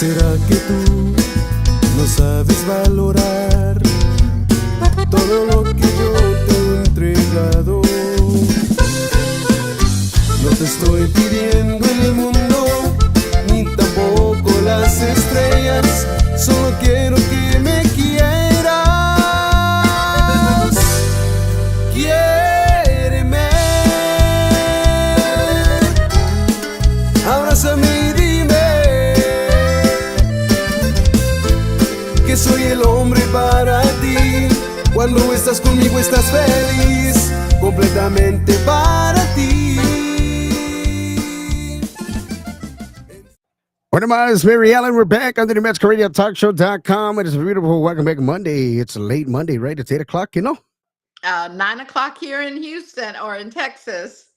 ¿Será que tú no sabes valorar todo lo que yo te he entregado? No te estoy pidiendo el mundo, ni tampoco las estrellas, solo quiero que me quieras. Quiéreme, abrázame y dime que soy el hombre para ti. Cuando estás conmigo estás feliz, completamente para ti. What am I? It's Mary Ellen. We're back on the New Mexico Radio Talk Show.com. It is a beautiful welcome back Monday. It's a late Monday, right? It's 8 o'clock, 9 o'clock here in Houston or in Texas.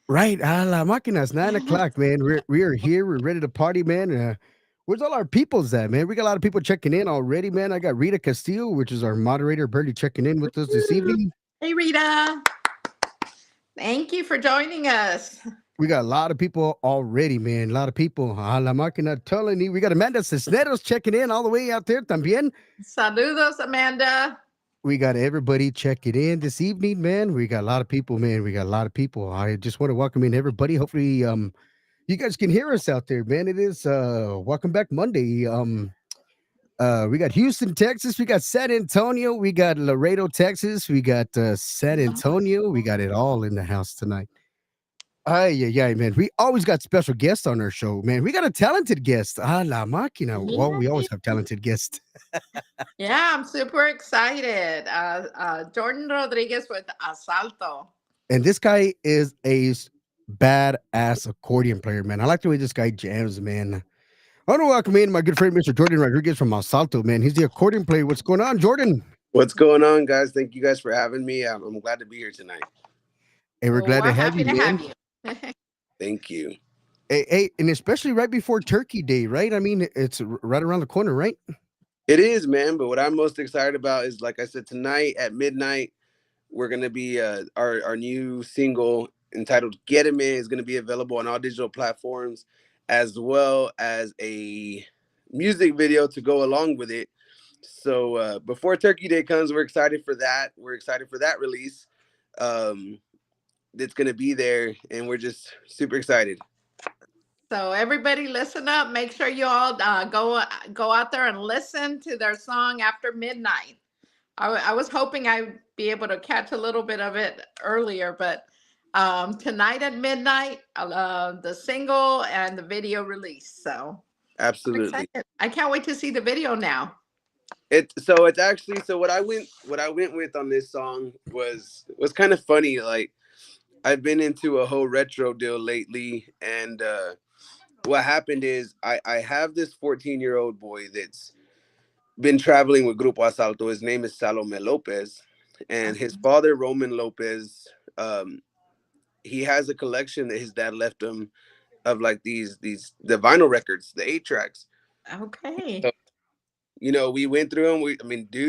Right. A la máquina. It's 9 o'clock, man. We are here. We're ready to party, man. Where's all our peoples at, man? We got a lot of people checking in already, man. I got Rita Castillo, which is our moderator, barely checking in with us this evening. Hey, Rita. Thank you for joining us. We got a lot of people already, man. A lot of people. A la máquina telling you. We got Amanda Cisneros checking in all the way out there también. Saludos, Amanda. We got everybody checking in this evening, man. We got a lot of people, man. We got a lot of people. I just want to welcome in everybody. Hopefully, you guys can hear us out there, man. It is Welcome Back Monday. We got Houston, Texas. We got San Antonio. We got Laredo, Texas. We got San Antonio. We got it all in the house tonight. Yeah, man. We always got special guests on our show, man. We got a talented guest. La máquina. Yeah. Well, we always have talented guests. Yeah, I'm super excited. Jordan Rodriguez with Asalto. And this guy is a badass accordion player, man. I like the way this guy jams, man. I want to welcome in my good friend, Mr. Jordan Rodriguez from Asalto, man. He's the accordion player. What's going on, Jordan? What's going on, guys? Thank you guys for having me. I'm glad to be here tonight. Hey, we're glad to have you, man. Thank you. Hey, and especially right before Turkey Day, right? I mean, it's right around the corner, right? It is, man. But what I'm most excited about is, like I said, tonight at midnight, we're going to be our new single entitled Get Me is going to be available on all digital platforms, as well as a music video to go along with it. So before Turkey Day comes, we're excited for that. We're excited for that release. That's going to be there, and we're just super excited. So everybody listen up. Make sure you all go out there and listen to their song after midnight. I was hoping I'd be able to catch a little bit of it earlier, but tonight at midnight, the single and the video release. So absolutely, I can't wait to see the video now. It's actually what I went with on this song was kind of funny. Like, I've been into a whole retro deal lately, and what happened is I have this 14-year-old boy that's been traveling with Grupo Asalto. His name is Salome Lopez, and his father, Roman Lopez, he has a collection that his dad left him of like the vinyl records, the 8-tracks. Okay. So, we went through them. We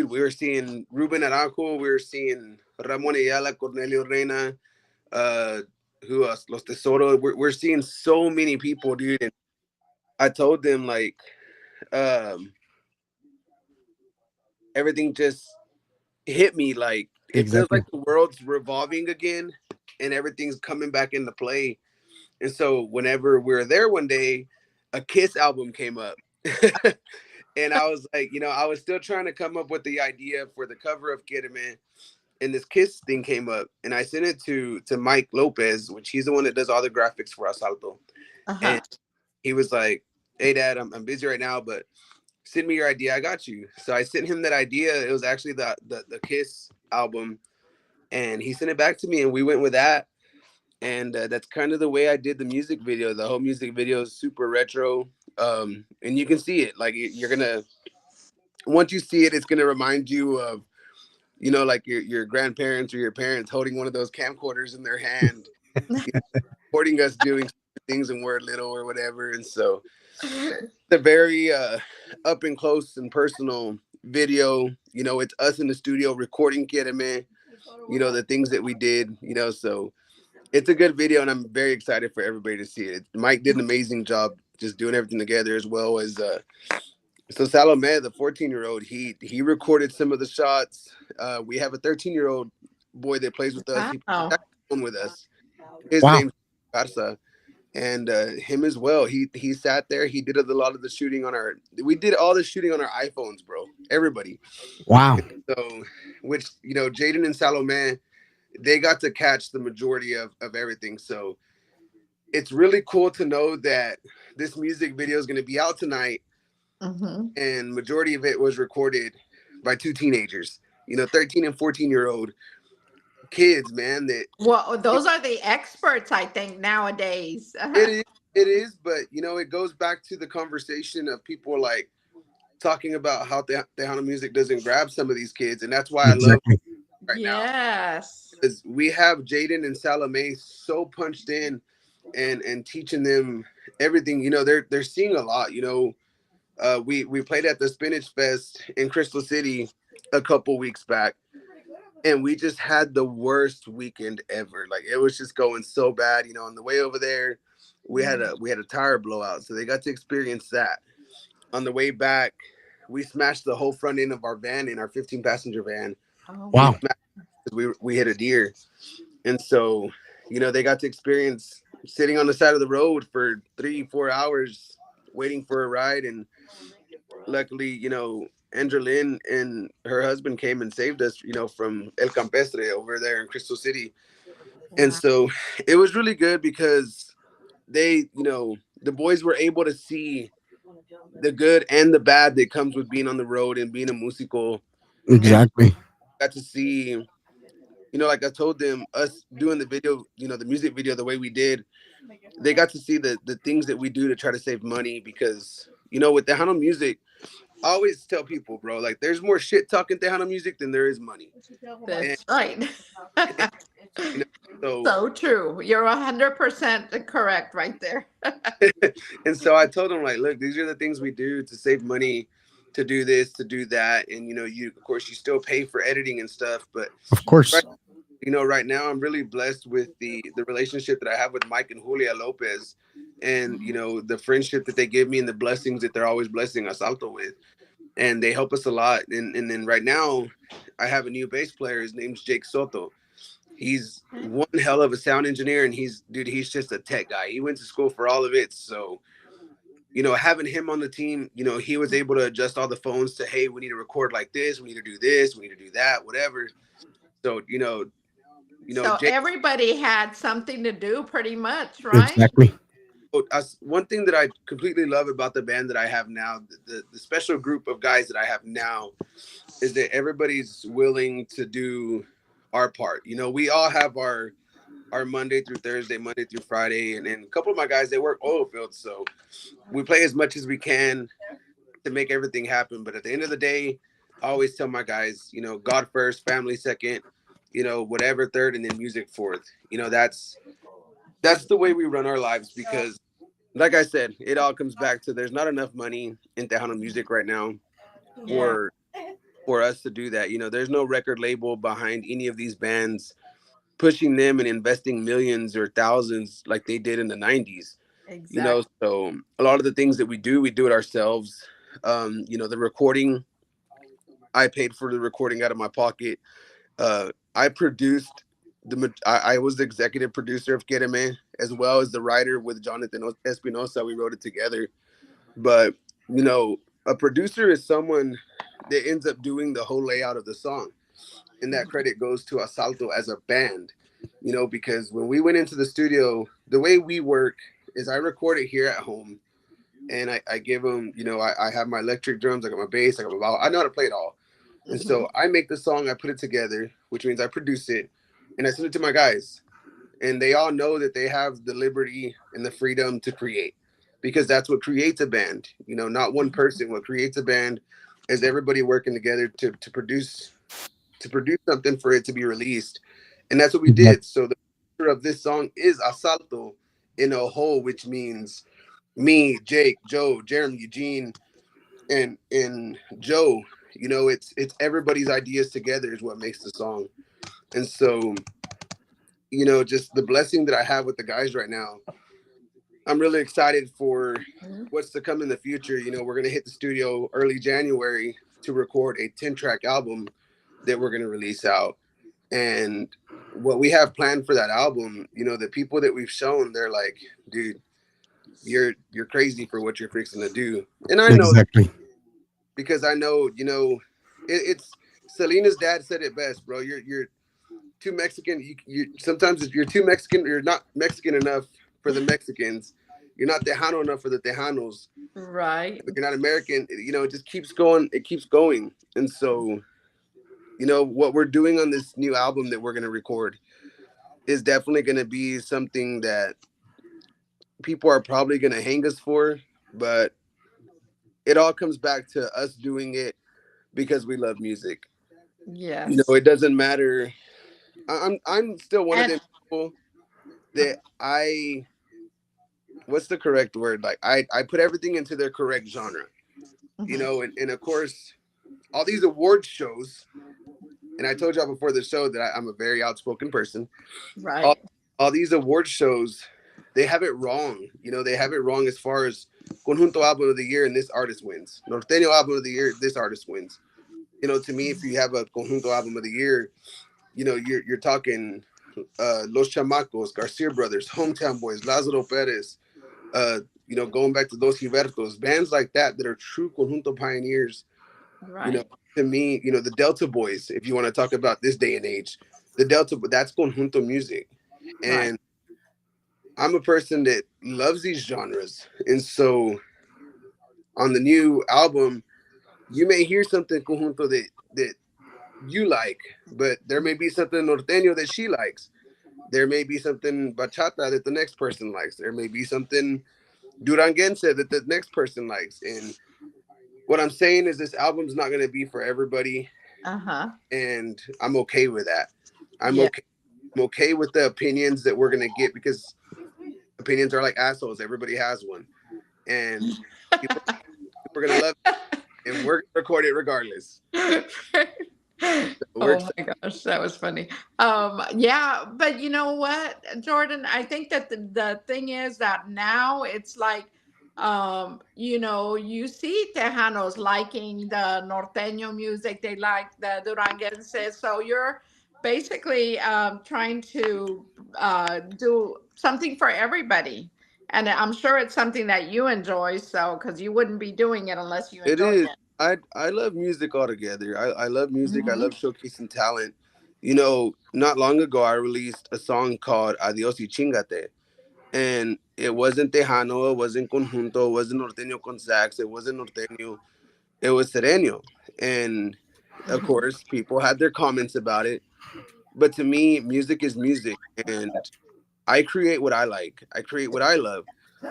were seeing Ruben Aranjo, we were seeing Ramon Ayala, Cornelio Reyna, who else? Los Tesoro. We're seeing so many people, dude. And I told them, like, everything just hit me. Like, it feels like the world's revolving again, and everything's coming back into play. And so whenever we were there one day, a Kiss album came up. And I was like, I was still trying to come up with the idea for the cover of Quiereme. And this Kiss thing came up, and I sent it to Mike Lopez, which he's the one that does all the graphics for Asalto. And he was like, "Hey, Dad, I'm busy right now, but send me your idea. I got you." So I sent him that idea. It was actually the Kiss album, and he sent it back to me, and we went with that. And that's kind of the way I did the music video. The whole music video is super retro, and you can see it. Like, once you see it, it's gonna remind you of, like your grandparents or your parents holding one of those camcorders in their hand, recording us doing things when we're little or whatever. And so it's a very up and close and personal video. It's us in the studio recording Quiereme, the things that we did, so it's a good video, and I'm very excited for everybody to see it. Mike did an amazing job just doing everything together, as well as so Salome, the 14-year-old, he recorded some of the shots. We have a 13-year-old boy that plays with us. He plays Wow. saxophone with us. His Wow. name's Garza, and him as well. He sat there. He did a lot of the shooting on our. We did all the shooting on our iPhones, bro. Everybody. Wow. So, which Jaden and Salome, they got to catch the majority of everything. So it's really cool to know that this music video is going to be out tonight, Hmm. and majority of it was recorded by two teenagers. 13 and 14-year-old kids, man. That Well, those are the experts, I think, nowadays. it is, it is, but it goes back to the conversation of people like talking about how Tejano music doesn't grab some of these kids, and that's why I love Exactly. right now, Yes. because we have Jaden and Salome so punched in and teaching them everything. They're seeing a lot. We played at the Spinach Fest in Crystal City a couple weeks back, and we just had the worst weekend ever. Like, it was just going so bad. On the way over there, we had a tire blowout, so they got to experience that. On the way back, we smashed the whole front end of our van, in our 15-passenger van. Oh We Wow. my. smashed because we hit a deer, and so they got to experience sitting on the side of the road for 3-4 hours waiting for a ride. And luckily, Andrew Lynn and her husband came and saved us, from El Campestre over there in Crystal City. And Wow. so it was really good because they, the boys were able to see the good and the bad that comes with being on the road and being a musical. And Exactly. got to see, like I told them, us doing the video, the music video the way we did, they got to see the things that we do to try to save money. Because, with the Tejano music, I always tell people, bro, like, there's more shit talking Tejano music than there is money. And, That's right. you know, so, So true. You're 100% correct right there. and so I told them, like, look, these are the things we do to save money, to do this, to do that. And, of course, you still pay for editing and stuff. But Of course. right, right now, I'm really blessed with the relationship that I have with Mike and Julia Lopez, and, the friendship that they give me and the blessings that they're always blessing Asalto with. And they help us a lot. And then right now, I have a new bass player. His name's Jake Soto. He's one hell of a sound engineer, and he's just a tech guy. He went to school for all of it. So, having him on the team, he was able to adjust all the phones to, hey, we need to record like this, we need to do this, we need to do that, whatever. So, So Jake. everybody had something to do pretty much, right? Exactly. One thing that I completely love about the band that I have now, the special group of guys that I have now, is that everybody's willing to do our part. We all have our Monday through Thursday, Monday through Friday, and a couple of my guys, they work oil fields, so we play as much as we can to make everything happen. But at the end of the day, I always tell my guys, God first, family second, whatever third, and then music fourth. That's the way we run our lives, because, like I said, it all comes back to, there's not enough money in Tejano music right now Yeah. for us to do that. There's no record label behind any of these bands pushing them and investing millions or thousands like they did in the 90s. Exactly. So a lot of the things that we do it ourselves. The recording, I paid for the recording out of my pocket. I produced I was the executive producer of Quereme, as well as the writer with Jonathan Espinosa. We wrote it together. But, a producer is someone that ends up doing the whole layout of the song. And that credit goes to Asalto as a band, because when we went into the studio, the way we work is I record it here at home, and I give them, I have my electric drums, I got my bass, I got my vowel, I know how to play it all. And Hmm. so I make the song, I put it together, which means I produce it, and I send it to my guys. And they all know that they have the liberty and the freedom to create, because that's what creates a band. Not one person. What creates a band is everybody working together to produce something for it to be released. And that's what we Exactly. did. So the picture of this song is Asalto in a whole, which means me, Jake, Joe, Jeremy, Eugene, and Joe. It's everybody's ideas together is what makes the song. And so, just the blessing that I have with the guys right now I'm really excited for Mhm. what's to come in the future. You know, we're gonna hit the studio early January to record a 10-track album that we're gonna release out. And what we have planned for that album, you know, the people that we've shown, they're like, dude, you're crazy for what you're fixing to do. And I know that Exactly. because I know, you know, it's Selena's dad said it best, bro. You're too Mexican. You sometimes if you're too Mexican, you're not Mexican enough for the Mexicans. You're not Tejano enough for the Tejanos. Right. You're not American. You know, it just keeps going. It keeps going. And so, you know, what we're doing on this new album that we're gonna record is definitely gonna be something that people are probably gonna hang us for, but it all comes back to us doing it because we love music. You know, Yes. it doesn't matter. I'm still one of And them people that I what's the correct word? Like I put everything into their correct genre. You mhm, know, and of course all these award shows, and I told y'all before the show that I'm a very outspoken person. All right. all these award shows, they have it wrong. You know, they have it wrong as far as Conjunto Album of the Year and this artist wins. Norteño Album of the Year, this artist wins. You know, to me, if you have a Conjunto Album of the Year, you know, you're talking Los Chamacos, Garcia Brothers, Hometown Boys, Lázaro Perez, you know, going back to Dos Gibertos, bands like that are true conjunto pioneers. You know, Right. to me, you know, the Delta Boys, if you want to talk about this day and age, the Delta, that's conjunto music. Right. And I'm a person that loves these genres. And so on the new album, you may hear something conjunto that you like, but there may be something norteño that she likes. There may be something bachata that the next person likes. There may be something duranguense that the next person likes. And what I'm saying is this album's not going to be for everybody, Uh-huh. and I'm okay with that. I'm Yeah. okay. I'm okay with the opinions that we're going to get because opinions are like assholes. Everybody has one, and people are going to love it, and we're going to record it regardless. So we're Oh excited. my gosh, that was funny. Yeah, but you know what, Jordan, I think that the thing is that now it's like, you see Tejanos liking the norteño music, they like the Duranguenses, so you're basically trying to do something for everybody. And I'm sure it's something that you enjoy, so because you wouldn't be doing it unless you It enjoyed is. it. I love music altogether. I love music. I Hmm. love showcasing talent. You know, not long ago I released a song called Adios y Chingate. And it wasn't Tejano, it wasn't Conjunto, it wasn't Norteño con sax, it wasn't Norteño, it was Sereno. And of Hmm. course, people had their comments about it. But to me, music is music. And I create what I like, I create what I love.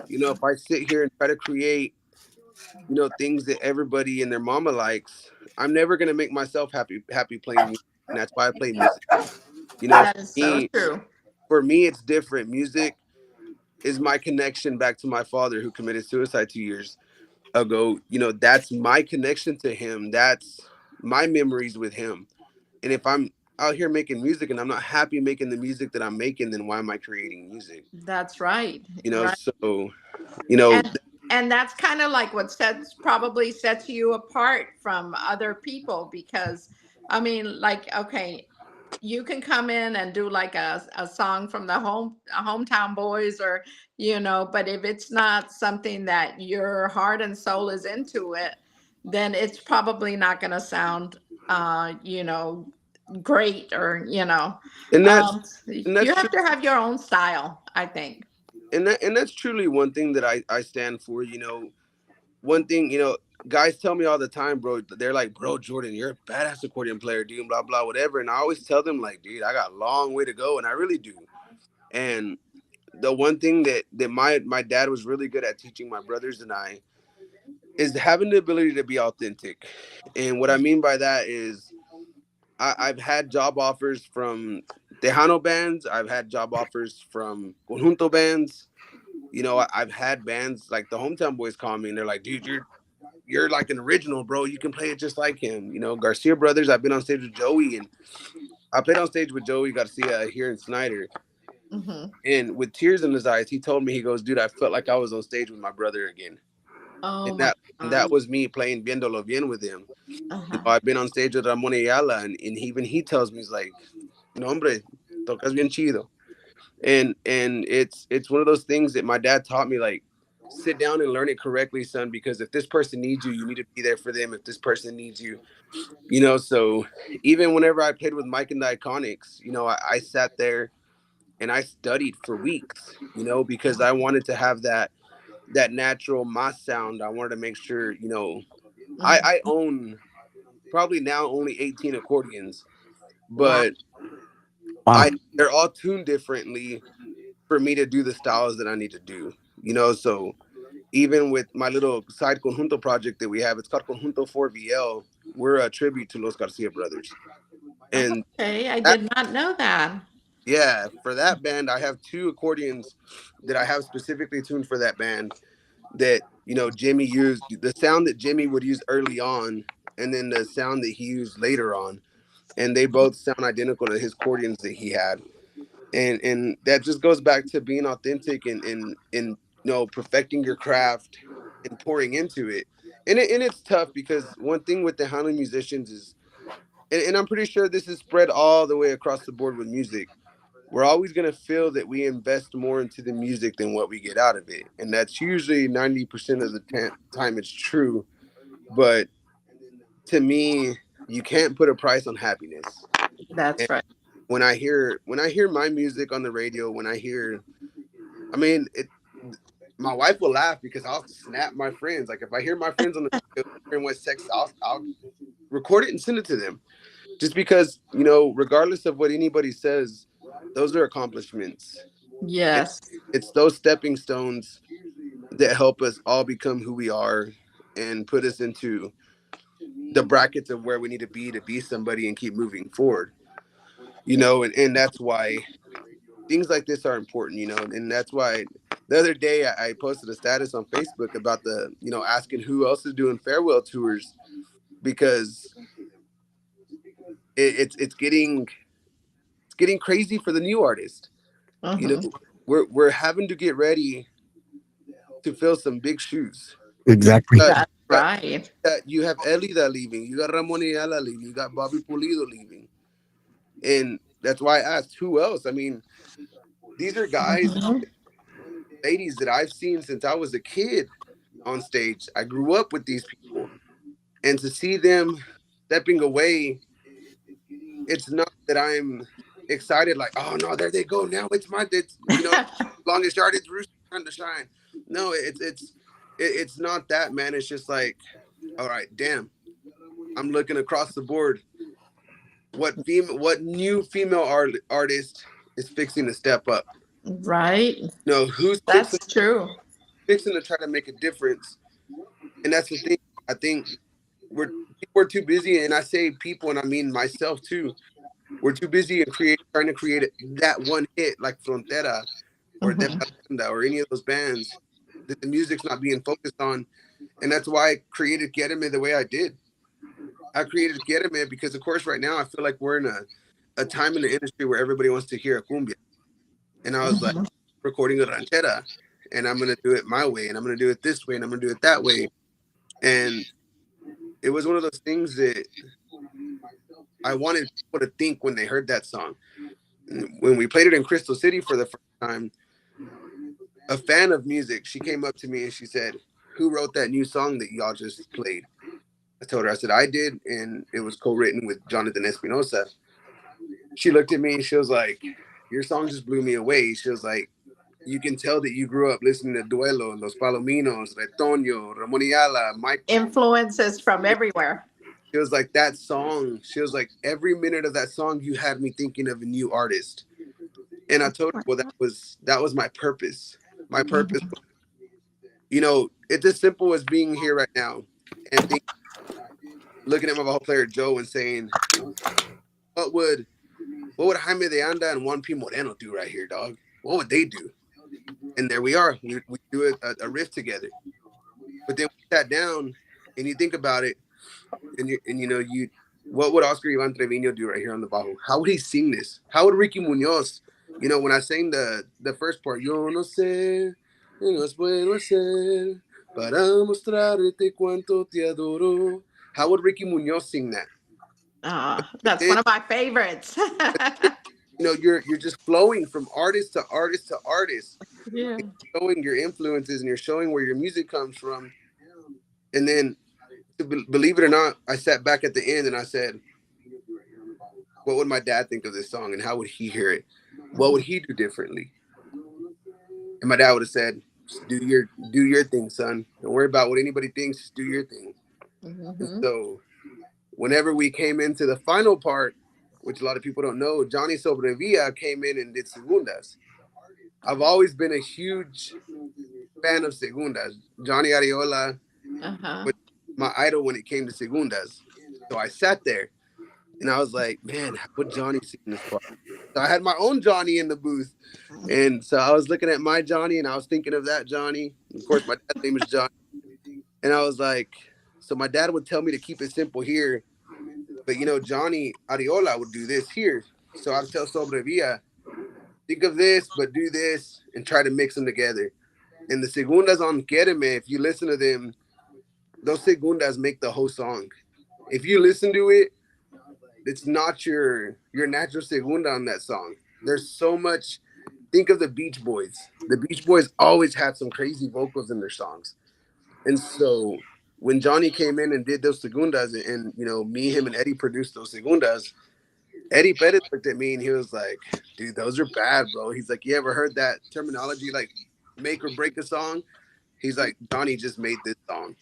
You know, if I sit here and try to create, you know, things that everybody and their mama likes, I'm never going to make myself happy playing music. And that's why I play music. You know, That is so true. for me, it's different. Music is my connection back to my father who committed suicide 2 years ago. You know, that's my connection to him. That's my memories with him. And if I'm out here making music and I'm not happy making the music that I'm making, then why am I creating music? That's right. You know, Right. so you know, And that's kind of like what sets you apart from other people because I mean, like, okay, you can come in and do like a song from the hometown boys or but if it's not something that your heart and soul is into it, then it's probably not going to sound great or and that's and you that's have true. to have your own style, I think. And that's truly one thing that I stand for. You know, one thing, you know, guys tell me all the time, bro. They're like, bro, Jordan, you're a badass accordion player, dude, blah, blah, whatever. And I always tell them, like, dude, I got a long way to go. And I really do. And the one thing that my dad was really good at teaching my brothers and I is having the ability to be authentic. And what I mean by that is I've had job offers from Tejano bands. I've had job offers from Conjunto bands. You know, I've had bands like the Hometown Boys call me and they're like, dude, you're like an original, bro. You can play it just like him. You know, Garcia Brothers, I've been on stage with Joey and I played on stage with Joey Garcia here in Snyder. Mm-hmm. And with tears in his eyes, he told me, he goes, dude, I felt like I was on stage with my brother again. Oh And my that God. was me playing Viéndolo Bien with him. Uh-huh. I've been on stage with Ramon Ayala, and even he tells me, he's like, no, hombre, tocas bien chido. And it's one of those things that my dad taught me, like, sit down and learn it correctly, son, because if this person needs you, you need to be there for them. If this person needs you, so even whenever I played with Mike and the Iconics, I sat there and I studied for weeks, because I wanted to have that natural Mas sound. I wanted to make sure, I Mm-hmm. own probably now only 18 accordions, Wow. but Wow. I they're all tuned differently for me to do the styles that I need to do. So even with my little side conjunto project that we have, it's called Conjunto 4VL. We're a tribute to Los Garcia brothers. And Okay, I that, did not know that. yeah, for that band, I have two accordions that I have specifically tuned for that band that, Jimmy used, the sound that Jimmy would use early on, and then the sound that he used later on. And they both sound identical to his accordions that he had. And that just goes back to being authentic and perfecting your craft and pouring into it. And it's tough because one thing with the Hanley musicians is, and I'm pretty sure this is spread all the way across the board with music, we're always going to feel that we invest more into the music than what we get out of it, and that's usually 90% of the time it's true. But to me, you can't put a price on happiness. That's And right. when I hear my music on the radio, I mean, my wife will laugh because I'll snap my friends. Like if I hear my friends on the radio hearing West Texas, I'll record it and send it to them. Just because, regardless of what anybody says, those are accomplishments. And Yes. it's those stepping stones that help us all become who we are and put us into the brackets of where we need to be somebody and keep moving forward. And that's why things like this are important, and that's why the other day I posted a status on Facebook about asking who else is doing farewell tours, because it's getting crazy for the new artist. You know, Mm-hmm. we're having to get ready to fill some big shoes. Exactly. Got, That's got, right. you have Elida leaving, you got Ramon Ayala leaving, you got Bobby Pulido leaving, and that's why I asked who else. I mean, these are guys, Mhm. ladies that I've seen since I was a kid on stage. I grew up with these people, and to see them stepping away, it's not that I'm excited like, oh no, there they go. Now it's longest yardage rooster time to shine. No, it's not that, man. It's just like, all right, damn. I'm looking across the board. What new female artist is fixing to step up? Right. Who's That's true. fixing to try to make a difference? And that's the thing. I think we're too busy, and I say people, and I mean myself too. We're too busy and trying to create that one hit like Frontera or De Hmm. Banda or any of those bands that the music's not being focused on. And that's why I created Quiereme the way I did. I created Quiereme because, of course, right now I feel like we're in a time in the industry where everybody wants to hear a cumbia. And I was like, Hmm. recording a ranchera, and I'm going to do it my way, and I'm going to do it this way, and I'm going to do it that way. And it was one of those things that I wanted people to think when they heard that song. When we played it in Crystal City for the first time, a fan of music, she came up to me and she said, "Who wrote that new song that y'all just played?" I told her, I said, "I did, and it was co-written with Jonathan Espinosa." She looked at me and she was like, "Your song just blew me away." She was like, "You can tell that you grew up listening to Duelo, Los Palominos, Retoño, Ramon Ayala, Mike." Influences from everywhere. She was like, "That song," she was like, "every minute of that song, you had me thinking of a new artist." And I told her, well, that was my purpose. My purpose, Mhm. it's as simple as being here right now and looking at my ball player Joe and saying, what would what would Jaime de Anda and Juan P. Moreno do right here, dog? What would they do? And there we are. We do a riff together. But then we sat down and you think about it, and what would Oscar Ivan Trevino do right here on the Bajo? How would he sing this? How would Ricky Munoz You know, when I sang the first part, yo no sé, no es bueno hacer para mostrarte cuánto te adoro. How would Ricky Munoz sing that? That's one It, of my favorites. you know, you're just flowing from artist to artist to artist, Yeah. showing your influences and you're showing where your music comes from. And then, believe it or not, I sat back at the end and I said, what would my dad think of this song and how would he hear it? What would he do differently? And my dad would have said, just do your thing, son. Don't worry about what anybody thinks. Just do your thing. And Mm-hmm. so, whenever we came into the final part, which a lot of people don't know, Johnny Sobrevilla came in and did segundas. I've always been a huge fan of segundas. Johnny Ariola Uh-huh. was my idol when it came to segundas. So I sat there and I was like, man, how would Johnny sing this part? So I had my own Johnny in the booth. And so I was looking at my Johnny and I was thinking of that Johnny. Of course, my dad's name is Johnny. And I was like, so my dad would tell me to keep it simple here. But, Johnny Ariola would do this here. So I'd tell Sobrevilla, think of this, but do this and try to mix them together. And the segundas on Quereme, if you listen to them, those segundas make the whole song. If you listen to it, it's not your natural segunda on that song. There's so much. Think of the Beach Boys. The Beach Boys always had some crazy vocals in their songs, and so when Johnny came in and did those segundas, and me, him, and Eddie produced those segundas, Eddie Perez looked at me and he was like, "Dude, those are bad, bro." He's like, "You ever heard that terminology, like make or break a song?" He's like, "Johnny just made this song,"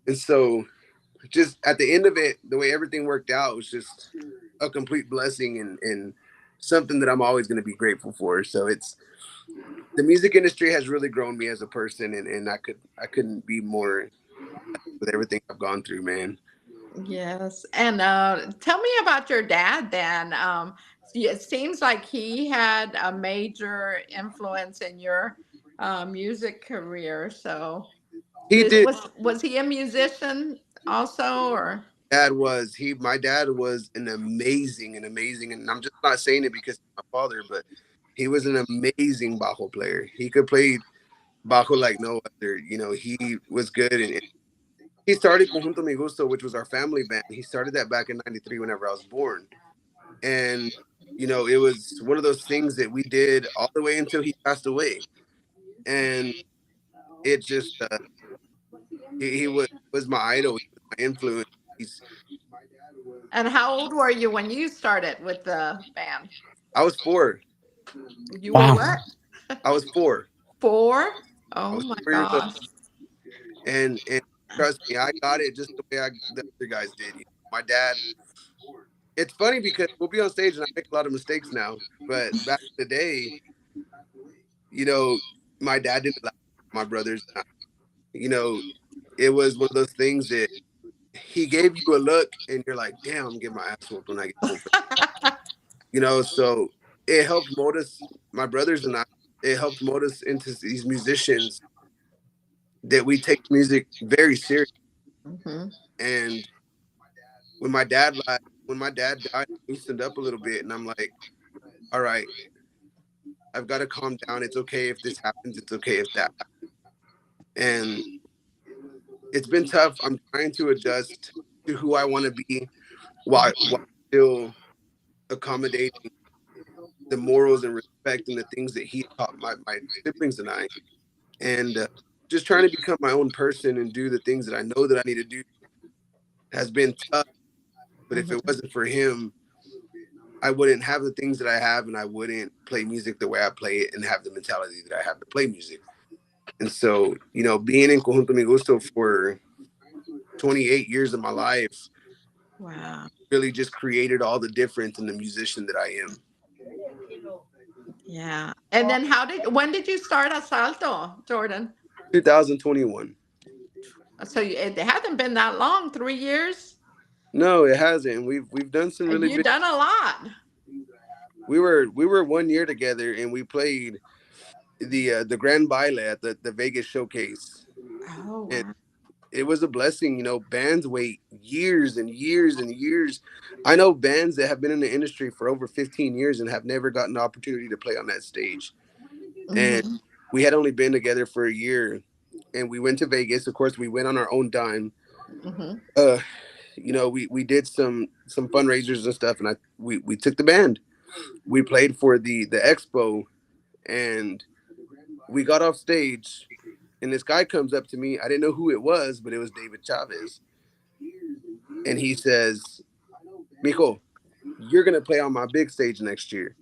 and so just at the end of it, the way everything worked out was just a complete blessing and something that I'm always going to be grateful for. So it's the music industry has really grown me as a person, and I couldn't be more with everything I've gone through, man. Yes. And tell me about your dad then. It seems like he had a major influence in your music career. So He did. was he a musician also, or? My dad was an amazing, and I'm just not saying it because he's my father, but he was an amazing bajo player. He could play bajo like no other. He was good, and he started Conjunto Mi Gusto, which was our family band. He started that back in '93 whenever I was born. And, it was one of those things that we did all the way until he passed away. And it just, he was my idol, he was my influence. He's, And how old were you when you started with the band? I was four. You were Wow. what? I was four. 4? I Oh was my 4 years old. gosh. And trust me, I got it just the way the other guys did. My dad, it's funny because we'll be on stage and I make a lot of mistakes now. But back in the day, you know, my dad didn't allow my brothers and I. You know, it was one of those things that he gave you a look and you're like, damn, I'm getting my ass whooped when I get home. So it helped mold us, my brothers and I, it helped mold us into these musicians that we take music very serious. Hmm. And when my dad died, I loosened up a little bit and I'm like, all right, I've got to calm down. It's okay if this happens. It's okay if that happens. And it's been tough. I'm trying to adjust to who I want to be while still accommodating the morals and respect and the things that he taught my siblings and I. And just trying to become my own person and do the things that I know that I need to do has been tough. But if it Hmm. wasn't for him, I wouldn't have the things that I have and I wouldn't play music the way I play it and have the mentality that I have to play music. And so, being in Conjunto Mi Gusto for 28 years of my life Wow. really just created all the difference in the musician that I am. Yeah. And then when did you start Asalto, Jordan? 2021. So it hasn't been that long, 3 years. No, it hasn't. We've done some really You've big. done a lot. We were 1 year together and we played the Grand Baile at the Vegas showcase. Oh And wow. it was a blessing. Bands wait years and years and years. I know bands that have been in the industry for over 15 years and have never gotten the opportunity to play on that stage. And Mhm. we had only been together for a year, and we went to Vegas. Of course, we went on our own dime. Mhm. Uh, we did some fundraisers and stuff, and we took the band. We played for the expo, and we got off stage, and this guy comes up to me. I didn't know who it was, but it was David Chavez, and he says, "Mijo, you're gonna play on my big stage next year."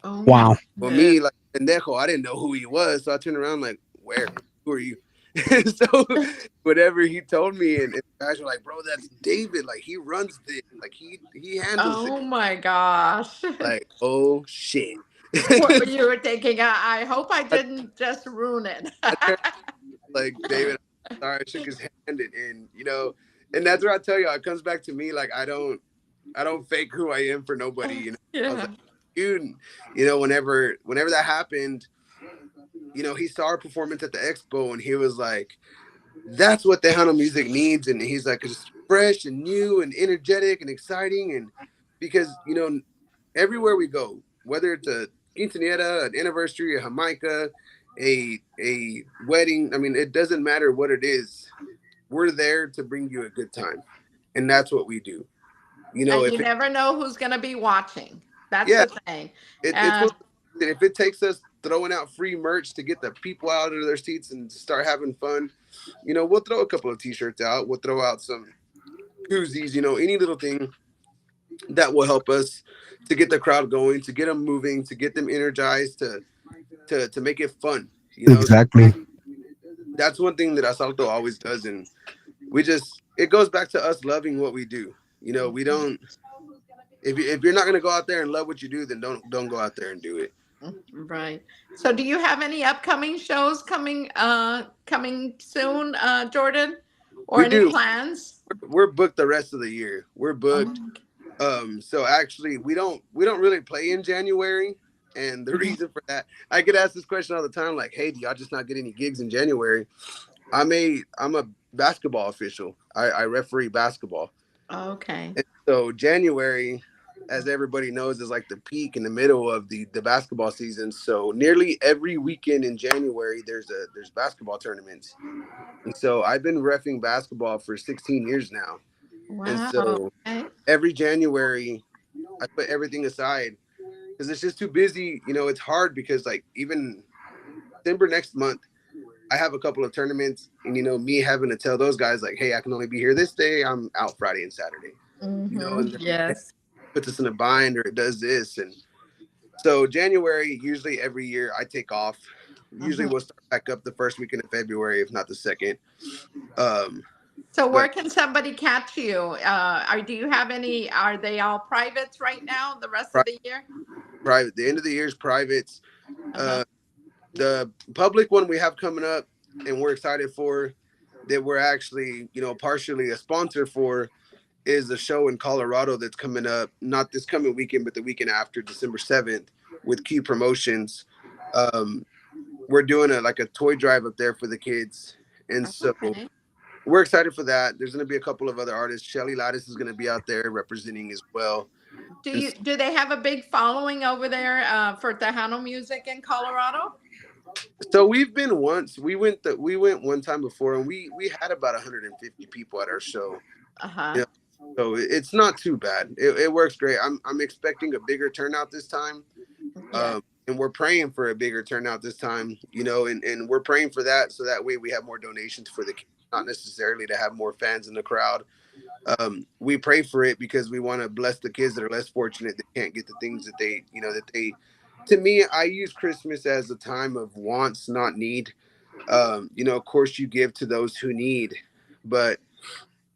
Oh my Wow. Well, goodness. me like pendejo, I didn't know who he was, so I turned around like, "Where? Who are you?" So whatever he told me, and the guys were like, "Bro, that's David. Like he runs this. Like he handles it." Oh my gosh. Like, oh shit. What you were thinking, I hope I I, didn't just ruin it. I turned like David. Sorry, I shook his hand, and and that's where I tell you, it comes back to me. Like I don't fake who I am for nobody. I was Yeah. like, dude, whenever that happened, he saw our performance at the expo, and he was like, "That's what Tejano music needs." And he's like, "It's fresh and new and energetic and exciting." And because everywhere we go, whether it's a quinceañera, an anniversary, a Jamaica, a wedding, I mean, it doesn't matter what it is. We're there to bring you a good time, and that's what we do. And you If it, never know who's going to be watching. That's yeah, the thing. it's Uh, one. If it takes us throwing out free merch to get the people out of their seats and start having fun, we'll throw a couple of t-shirts out. We'll throw out some koozies, any little thing that will help us to get the crowd going, to get them moving, to get them energized, to make it fun. Exactly. That's one thing that Asalto always does, and it goes back to us loving what we do. We don't. If you're not gonna go out there and love what you do, then don't go out there and do it. right. So do you have any upcoming shows coming soon, Jordan? Or We any do. plans? We're booked the rest of the year. We're booked. Oh, So actually, we don't really play in January, and the mhm. reason for that, I get asked this question all the time, like, "Hey, do y'all just not get any gigs in January?" I'm a basketball official. I referee basketball, Okay. and so January, as everybody knows, is like the peak in the middle of the basketball season. So nearly every weekend in January, there's basketball tournaments, and so I've been refing basketball for 16 years now, and Wow. so Okay. every January I put everything aside because it's just too busy. It's hard because like even December next month, I have a couple of tournaments, and me having to tell those guys like, hey, I can only be here this day. I'm out Friday and Saturday. And they're like, hey, Yes. puts us in a bind or it does this, and so January usually every year I take off. Usually Mhm. we'll start back up the first weekend of February, if not the second. Um, So but where can somebody catch you? Do you have any, are they all privates right now, the rest of pri- the year? private, the end of the year is privates. Uh-huh. Uh, the public one we have coming up, and we're excited for, that we're actually partially a sponsor for, is a show in Colorado that's coming up, not this coming weekend, but the weekend after, December 7th, with Key Promotions. Um, we're doing a toy drive up there for the kids, and so Okay. we're excited for that. There's going to be a couple of other artists. Shelly Lattice is going to be out there representing as well. And Do they have a big following over there for Tejano music in Colorado? so we've been once. We went one time before, and we had about 150 people at our show. Uh-huh. You know, so it's not too bad. It works great. I'm expecting a bigger turnout this time. Yeah. And we're praying for a bigger turnout this time, and we're praying for that, so that way we have more donations for the kids, not necessarily to have more fans in the crowd. We pray for it because we want to bless the kids that are less fortunate, that can't get the things that they. To me, I use Christmas as a time of wants, not need. Of course, you give to those who need, but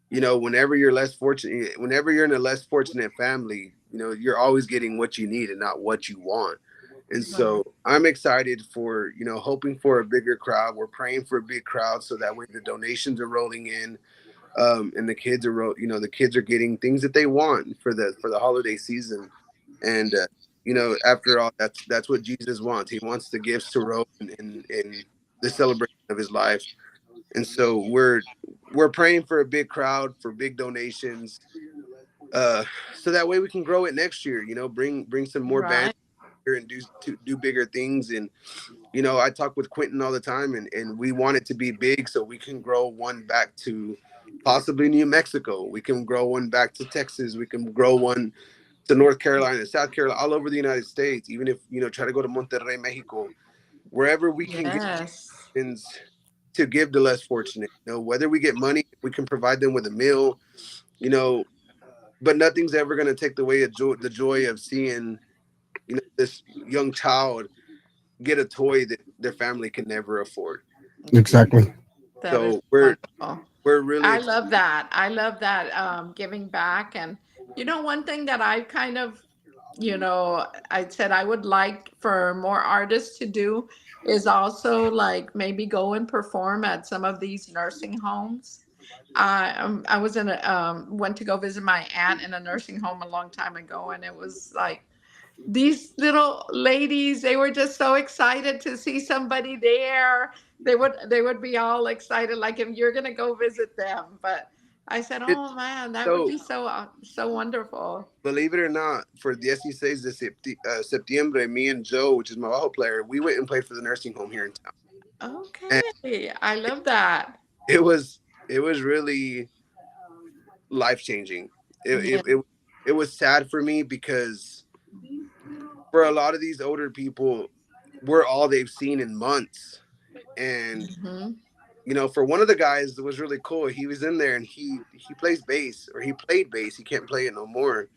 whenever you're in a less fortunate family, you're always getting what you need and not what you want. And Right. so I'm excited for, hoping for a bigger crowd. We're praying for a big crowd so that way the donations are rolling in, and the kids are, the kids are getting things that they want for the holiday season. And after all, that's what Jesus wants. He wants the gifts to roll in the celebration of his life. And so we're we're praying for a big crowd, for big donations, uh, so that way we can grow it next year. You know, bring some more bands Right. here and do bigger things. And you know, I talk with Quentin all the time, and we want it to be big so we can grow one back to possibly New Mexico. We can grow one back to Texas. We can grow one to North Carolina, South Carolina, all over the United States. Even if you know, try to go to Monterrey, Mexico, wherever we can get Yes. things to give the less fortunate. You know, whether we get money, we can provide them with a meal. You know, but nothing's ever going to take away the joy of seeing this young child get a toy that their family can never afford. Exactly. That is So we're wonderful. really I love that. I love that giving back. And one thing that I kind of, I said I would like for more artists to do is also like maybe go and perform at some of these nursing homes. I was went to go visit my aunt in a nursing home a long time ago, and it was like these little ladies, they were just so excited to see somebody there. They would be all excited like if you're going to go visit them. But I said, it. oh man, that would So be so wonderful. believe it or not, for the SECs de Septiembre, me and Joe, which is my bajo player, we went and played for the nursing home here in town, and Okay, I love that. it was it was really life changing. Yeah. It was sad for me because for a lot of these older people, we're all they've seen in months. And Hmm. you know, for one of the guys, it was really cool. He was in there and he plays bass, or he played bass. He can't play it no more.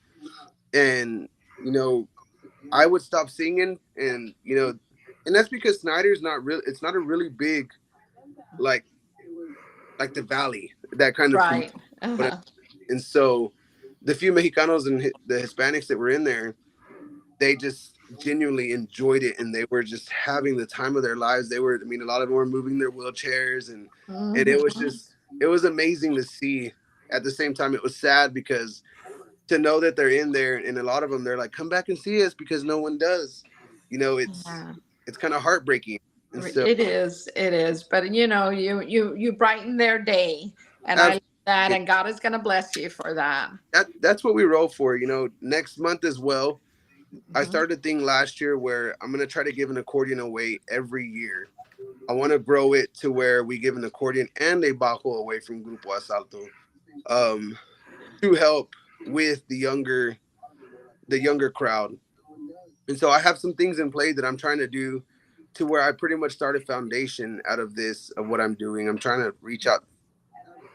And you know, I would stop singing, and you know, and that's because Snyder's not real. It's not a really big like the Valley, that kind of community. Right. Uh-huh. And so, the few Mexicanos and the Hispanics that were in there, they just genuinely enjoyed it, and they were just having the time of their lives. They were, I mean, a lot of them were moving their wheelchairs, and it was Hmm. just, it was amazing to see. At the same time, it was sad because to know that they're in there, and a lot of them, they're like, come back and see us because no one does. You know, Yeah. it's kind of heartbreaking. And so It is. But you brighten their day, and I love that, absolutely, and God is going to bless you for that. that's what we roll for. You know, next month as well. I Mhm. started a thing last year where I'm gonna try to give an accordion away every year. I want to grow it to where we give an accordion and a bajo away from Grupo Asalto, um, to help with the younger crowd. And so I have some things in play that I'm trying to do to where I pretty much start a foundation out of this of what I'm doing. I'm trying to reach out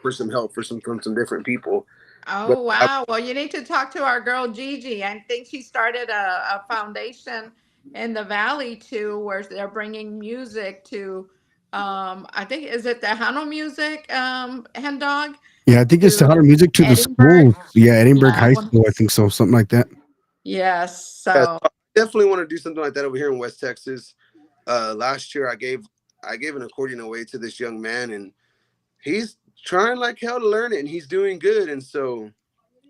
for some help from some different people. But Oh, wow. Well, you need to talk to our girl Gigi. I think she started a foundation in the Valley too, where they're bringing music to, I think, is it the Hano music, Hen Dog, Yeah, I think it's to to honor music to the Edinburgh? schools. Yeah, Edinburgh Yeah. High School. I think so. Something like that. Yes. yeah, So, so I definitely want to do something like that over here in West Texas. Last year I gave an accordion away to this young man, and he's trying like hell to learn it, and he's doing good. And so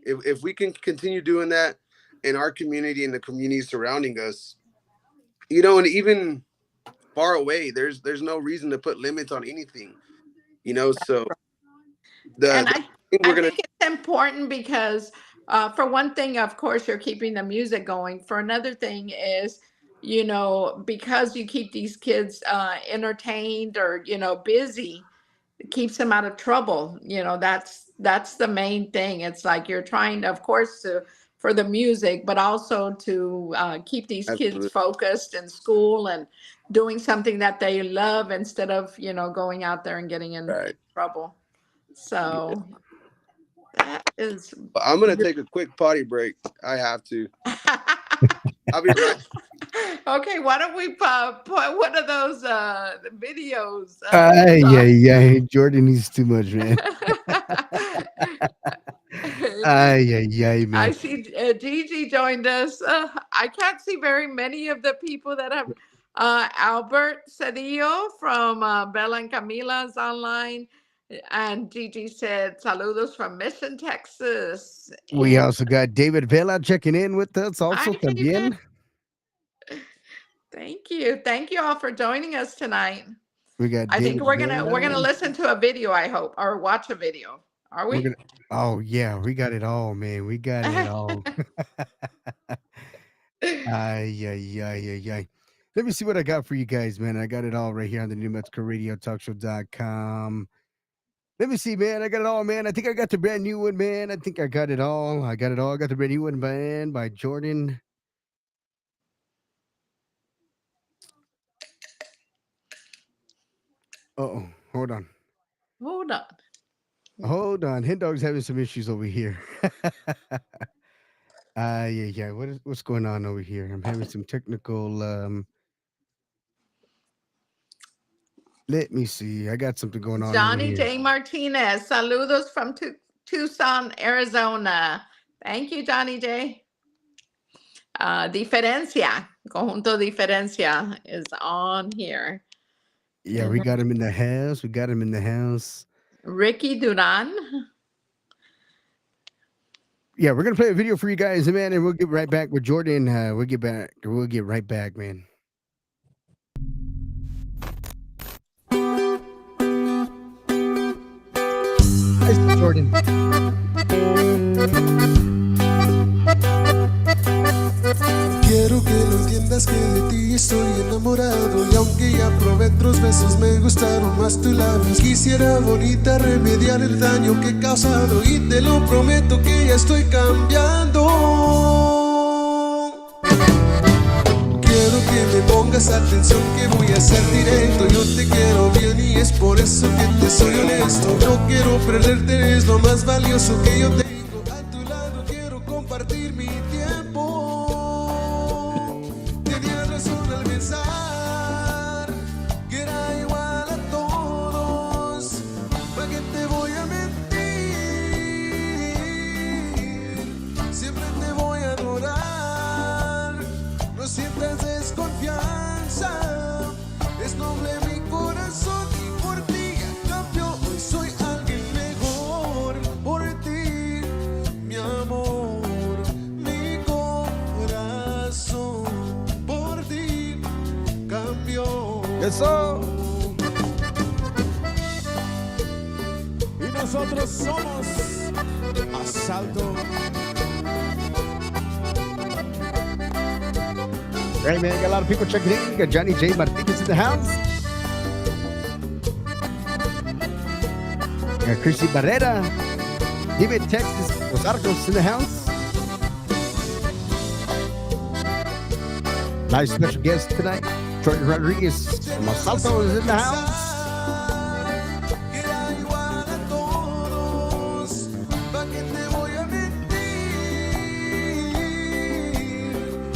if we can continue doing that in our community and the community surrounding us, you know, and even far away, there's no reason to put limits on anything, you know. So and the thing I we're gonna think it's important because, for one thing, of course, you're keeping the music going. For another thing is, because you keep these kids entertained or busy, it keeps them out of trouble. That's the main thing. It's like you're trying to, of course, for the music, but also to keep these kids absolutely focused in school and doing something that they love instead of going out there and getting in right. trouble. Yeah. So that is But I'm gonna take a quick potty break. I have to. I'll be right. okay. Why don't we put one of those videos? Ay, ay, ay. Jordan needs too much, man. Ay, ay, ay, I man. see Gigi joined us. I can't see very many of the people that have. Albert Cedillo from Bella and Camila's online. And Gigi said, saludos from Mission, Texas. We And also got David Vela checking in with us hi, also David. también. Thank you. Thank you all for joining us tonight. We got I think David we're gonna Vela. listen to a video, I hope, or watch a video. Are We're we? gonna. Oh yeah, we got it all, man. We got it all. Ay, ay, ay, ay, ay. Let me see what I got for you guys, man. I got it all right here on the New Mexico Radio Talkshow.com. Let me see, man. I got it all, man. I think I got the brand new one, man. I think I got it all. I got it all. I got the brand new one, man, by Jordan. Oh, hold on. Hold on. Hold on. Hen Dog's having some issues over here. Yeah, yeah. What's going on over here? I'm having some technical let me see. I got something going on over Johnny here. J. Martinez, saludos from Tucson, Arizona. Thank you, Johnny J. Diferencia, Conjunto Diferencia is on here. Yeah, we got him in the house. We got him in the house. Ricky Duran. Yeah, we're gonna play a video for you guys, man, and we'll get right back with Jordan. We'll get back. We'll get right back, man. Hi, Jordan. Quiero que lo entiendas que de ti estoy enamorado. Y aunque ya probé otros besos, me gustaron más tus labios. Quisiera, bonita, remediar el daño que he causado. Y te lo prometo que ya estoy cambiando. Quiero que me pongas atención, que voy a ser directo. Yo te quiero bien y es por eso que te soy honesto. No quiero perderte, es lo más valioso que yo tengo. A tu lado quiero compartir mi tiempo. Tenía razón al pensar que era igual a todos. ¿Para qué te voy a mentir? Siempre te voy a adorar. No sientas desconfianza, es noble mi corazón y por ti cambio. Hoy soy alguien mejor por ti, mi amor, mi corazón por ti cambió. Eso. Y nosotros somos Asalto. Right, man. Got a lot of people checking in. You got Johnny J. Martinez in the house. Got Chrissy Barrera. David Texas Los Arcos in the house. Nice special guest tonight. Troy Rodriguez from Asalto is in the house. Que era igual a todos, ¿pa' qué te voy a mentir?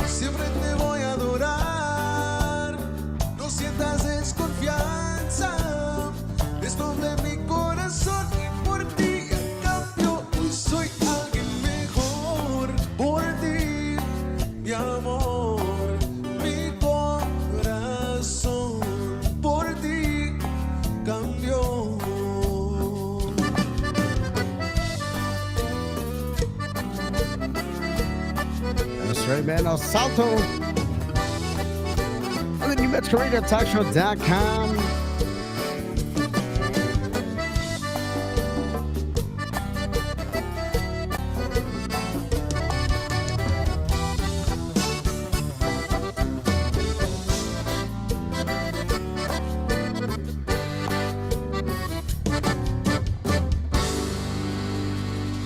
Siempre te voy a adorar, no sientas desconfianza, es donde mi corazón y por ti cambio. Hoy soy alguien mejor por ti, mi amor, mi corazón por ti cambió. That's right, man. Asalto. On the New Mexico Radio Talkshow.com.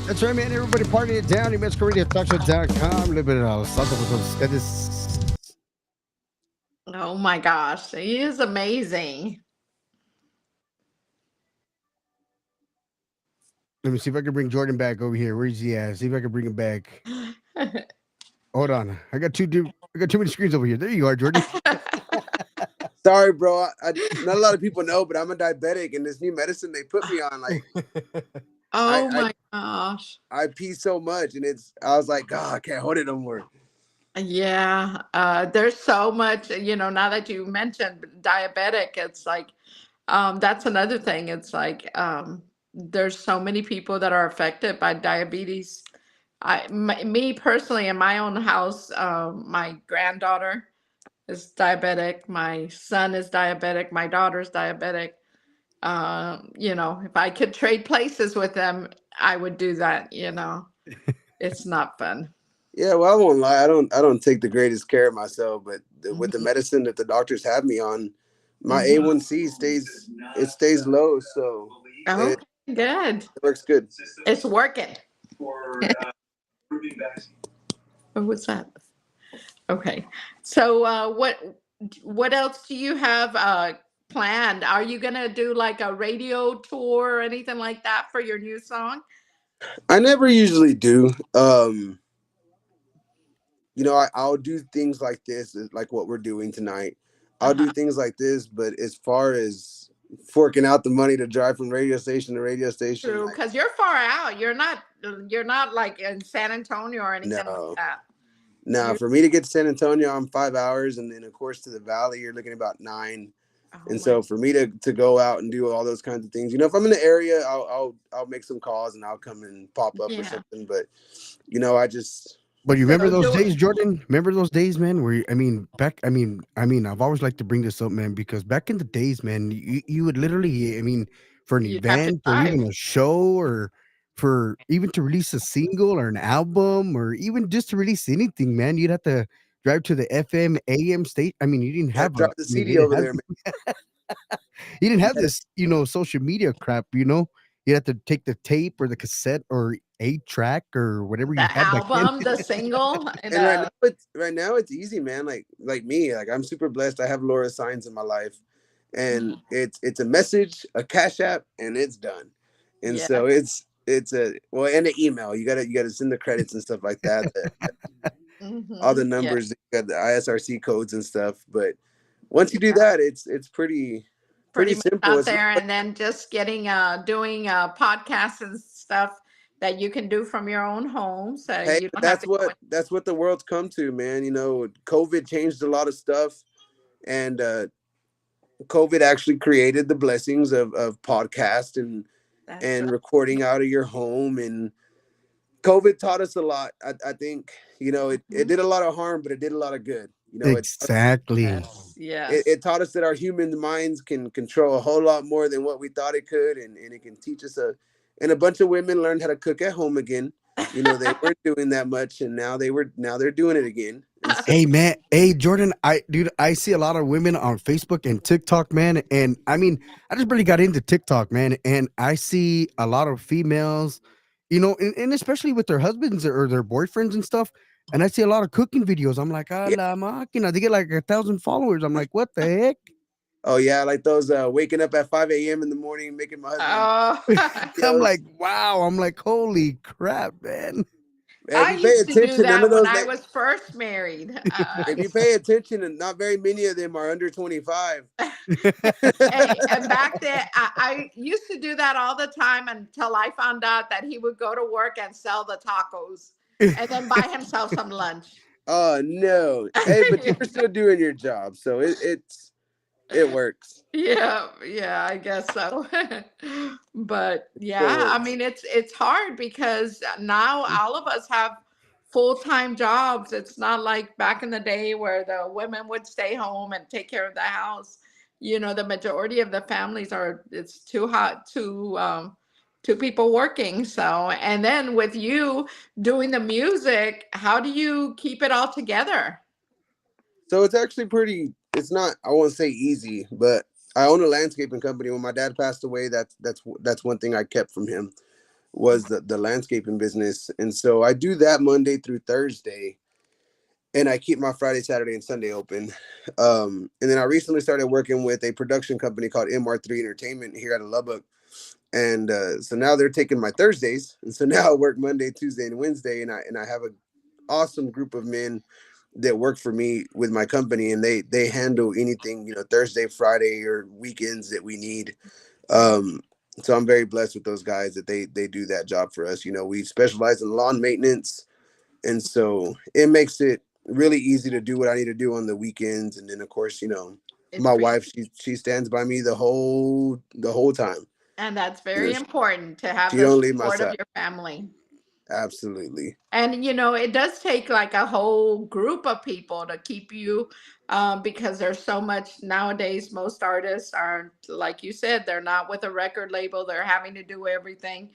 That's right, man. Everybody partying it down. New Mexico Radio Talkshow.com. A little bit of Asalto with ustedes. Oh my gosh, he is amazing. Let me see if I can bring Jordan back over here. Where's he at? See if I can bring him back. Hold on. I got too many screens over here. There you are, Jordan. Sorry, bro. Not a lot of people know, but I'm a diabetic, and this new medicine they put me on, like, Oh my gosh. I pee so much, and I was like, God, I can't hold it no more. Yeah, there's so much, now that you mentioned diabetic, it's like, that's another thing. It's like, there's so many people that are affected by diabetes. Me personally, in my own house, my granddaughter, is diabetic. My son is diabetic. My daughter's diabetic. If I could trade places with them, I would do that. It's not fun. Yeah, well, I won't lie. I don't take the greatest care of myself, but with the Mhm. medicine that the doctors have me on, my Mhm. A1C stays low, so it, Okay, good. it works good. It's working. What was that? Okay. So, what else do you have planned? Are you gonna do like a radio tour or anything like that for your new song? I never usually do. I'll do things like this, like what we're doing tonight. I'll do Uh-huh. things like this, but as far as forking out the money to drive from radio station to radio station, True, like because you're far out. You're not like in San Antonio or anything like no. that. Now, You for me to get to San Antonio, I'm 5 hours, and then of course to the valley, you're looking about 9. Oh And my. so for me to go out and do all those kinds of things, if I'm in the area, I'll make some calls and I'll come and pop up or Yeah. something. But I just But you remember So those do days, Jordan? Remember those days, man? Where I mean, back. I mean, I've always liked to bring this up, man, because back in the days, man, you would literally, I mean, for an you have to event or drive. even a show or for even to release a single or an album or even just to release anything, man, you'd have to drive to the FM AM state. I mean, you didn't yeah, have a. drop the I mean, CD over there, man. you didn't have Yeah. this, social media crap. You had to take the tape or the cassette or 8 track or whatever you The had back then. album, the single, and And right now it's easy, man. Like me, like I'm super blessed. I have Laura signs in my life, and it's a message, a cash app, and it's done. And yeah. so it's a well, and an email. You gotta send the credits and stuff like that. All the Yeah. numbers, you got the ISRC codes and stuff. But once you do Yeah. that, it's pretty Pretty much simple. out It's there, and then just doing podcasts and stuff that you can do from your own home, so hey, you but don't have to go. that's what the world's come to, man. COVID changed a lot of stuff, and COVID actually created the blessings of podcast That's and right. recording out of your home. And COVID taught us a lot. I think it Mhm. did a lot of harm, but it did a lot of good. Exactly. Yes. It, Yes. it taught us that our human minds can control a whole lot more than what we thought it could, and it can teach us and a bunch of women learned how to cook at home again. They weren't doing that much, and now they're doing it again. And so Hey man, hey Jordan, I see a lot of women on Facebook and TikTok, man, and I mean, I just really got into TikTok, man, and I see a lot of females, and especially with their husbands or their boyfriends and stuff, and I see a lot of cooking videos. I'm like, a yeah. la máquina, they get like 1,000 followers. I'm like, what the heck? Oh yeah, like those waking up at 5 a.m. in the morning, making my husband Oh, I'm videos. like, wow. I'm like, holy crap, man. If I you pay used to do attention, none of that when those. I was first married. If you pay attention, and not very many of them are under 25. Hey, and back then, I used to do that all the time until I found out that he would go to work and sell the tacos and then buy himself some lunch. Oh no! Hey, but you were still doing your job, so it works. Yeah, yeah, I guess so. But Still yeah, I works. mean it's hard because now all of us have full-time jobs. It's not like back in the day where the women would stay home and take care of the house. The majority of the families are it's too hot two people working. So, and then with you doing the music, how do you keep it all together? So it's actually pretty. It's not. I won't say easy, but I own a landscaping company. When my dad passed away, that's one thing I kept from him was the landscaping business, and so I do that Monday through Thursday, and I keep my Friday, Saturday, and Sunday open. And then I recently started working with a production company called MR3 Entertainment here out of Lubbock. And so now they're taking my Thursdays. And so now I work Monday, Tuesday, and Wednesday. And I have an awesome group of men that work for me with my company. And they handle anything, Thursday, Friday, or weekends that we need. Um, so I'm very blessed with those guys that they do that job for us. We specialize in lawn maintenance, and so it makes it really easy to do what I need to do on the weekends. And then of course, It's my pretty, wife, she stands by me the whole time. and that's You know, very important to have she the don't leave my support of side. your family. Absolutely. And it does take like a whole group of people to keep you because there's so much nowadays. Most artists are, like you said, they're not with a record label. They're having to do everything,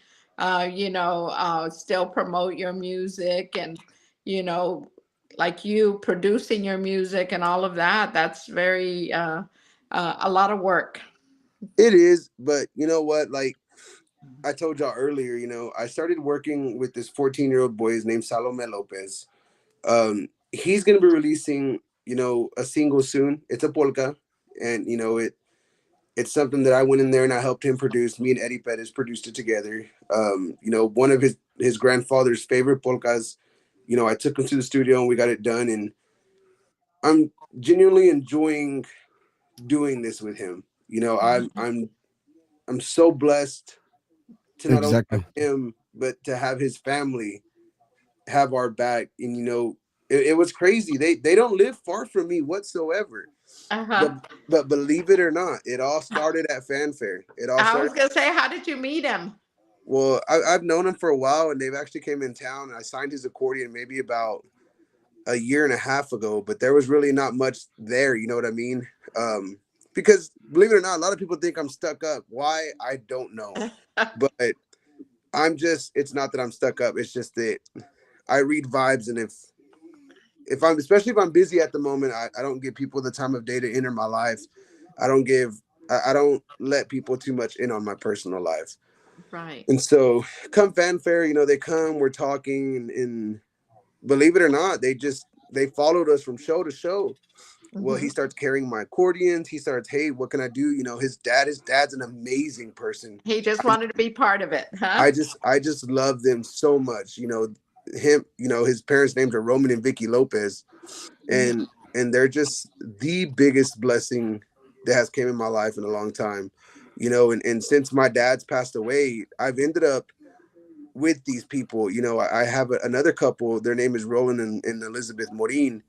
still promote your music and, you know, like you producing your music and all of that. That's very, a lot of work. It is, but you know what? Like I told y'all earlier, I started working with this 14-year-old boy. His name's Salome Lopez. He's gonna be releasing, a single soon. It's a polka, and it's something that I went in there and I helped him produce. Me and Eddie Perez produced it together. One of his grandfather's favorite polkas. I took him to the studio and we got it done, and I'm genuinely enjoying doing this with him. I'm so blessed to not only have Exactly. him but to have his family have our back. And it was crazy. They don't live far from me whatsoever. But Uh-huh. but believe it or not, it all started at Fanfare. It all I started. was gonna say, how did you meet him? Well, I've known him for a while, and they've actually came in town. And I signed his accordion maybe about a year and a half ago, but there was really not much there. You know what I mean? Because believe it or not, a lot of people think I'm stuck up. Why? I don't know. But I'm just. It's not that I'm stuck up. It's just that I read vibes, and if I'm, especially if I'm busy at the moment, I don't give people the time of day to enter my life. I don't give. I don't let people too much in on my personal life. Right. And so, come Fanfare, they come, we're talking, and believe it or not, they followed us from show to show. Well, he Hmm. starts carrying my accordions. He starts, hey, what can I do? His dad's an amazing person. He just wanted to be part of it, huh? I just love them so much. Him, his parents' names are Roman and Vicky Lopez, Mhm. and they're just the biggest blessing that has came in my life in a long time. And since my dad's passed away, I've ended up with these people. I have another couple. Their name is Roland and Elizabeth Morin,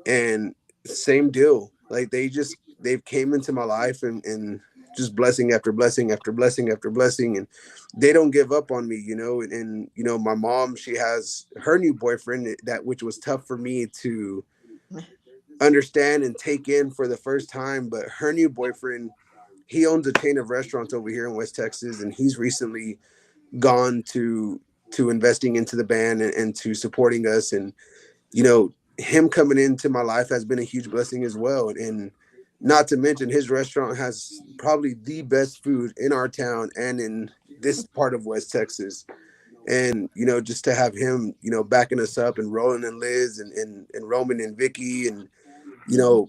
and same deal. Like they've came into my life and just blessing after blessing after blessing after blessing, and they don't give up on me. And my mom, she has her new boyfriend, that which was tough for me to understand and take in for the first time. But her new boyfriend, he owns a chain of restaurants over here in West Texas, and he's recently gone to investing into the band and to supporting us. And him coming into my life has been a huge blessing as well. And not to mention, his restaurant has probably the best food in our town and in this part of West Texas. And just to have him backing us up, and Roland and Liz and Roman and Vicky, and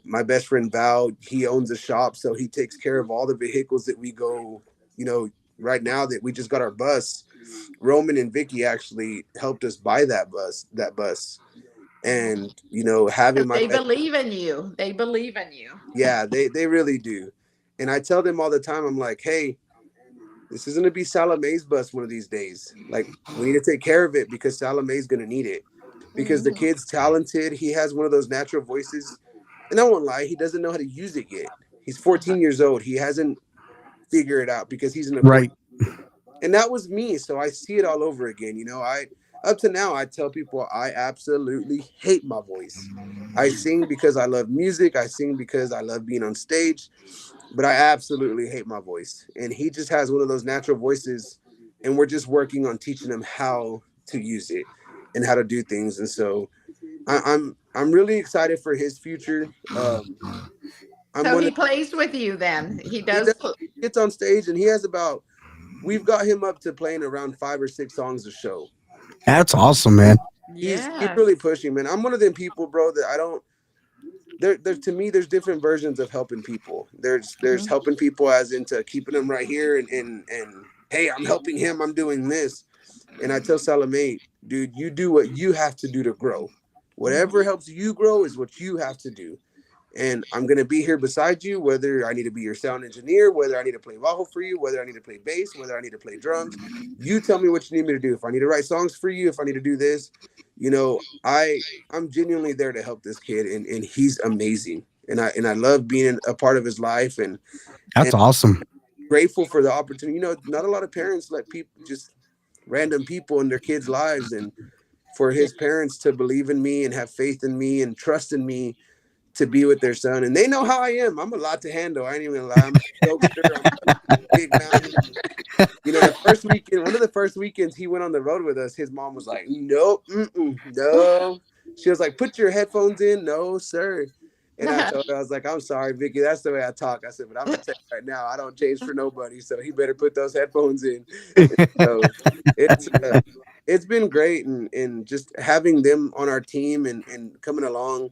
my best friend Val, he owns a shop, so he takes care of all the vehicles that we go. Right now that we just got our bus, Roman and Vicky actually helped us buy that bus. And having Because my they best. believe in you. They believe in you. Yeah, they really do. And I tell them all the time, I'm like, hey, this is gonna be Salome's bus one of these days. Like, we need to take care of it because Salome's gonna need it. Because the Hmm. kid's talented. He has one of those natural voices. And I won't lie, he doesn't know how to use it yet. He's Uh-huh. 14 years old. He hasn't figured it out because he's an accord. Right. And that was me. So I see it all over again. I up to now I tell people I absolutely hate my voice. I sing because I love music. I sing because I love being on stage, but I absolutely hate my voice. And he just has one of those natural voices, and we're just working on teaching him how to use it and how to do things. And so I'm really excited for his future. I'm So one he of plays with you then. He he does. does he gets on stage, and he has about we've got him up to playing around 5 or 6 songs a show. That's awesome, man. He's really Yes. pushing, man. I'm one of them people, bro, that I don't there to me there's different versions of helping people. There's Mhm. helping people as into keeping them right here, and hey, I'm helping him, I'm doing this. And I tell Salome, dude, you do what you have to do to grow. Mhm. Whatever helps you grow is what you have to do. And I'm gonna be here beside you, whether I need to be your sound engineer, whether I need to play bajo for you, whether I need to play bass, whether I need to play drums. You tell me what you need me to do. If I need to write songs for you, if I need to do this, I'm genuinely there to help this kid, and he's amazing. And I love being a part of his life, and That's awesome. grateful for the opportunity. Not a lot of parents let people, just random people, in their kids' lives, and for Yeah. his parents to believe in me and have faith in me and trust in me to be with their son, and they know how I am. I'm a lot to handle. I ain't even lie. I'm a jokester. I'm a big mountain. You know, the first weekend, one of the first weekends he went on the road with us, his mom was like, "Nope, no." She was like, "Put your headphones in." No, sir. And I told her, I was like, "I'm sorry, Vicky. That's the way I talk." I said, "But I'm gonna tell you right now, I don't change for nobody. So he better put those headphones in." So it's it's been great, and just having them on our team and coming along.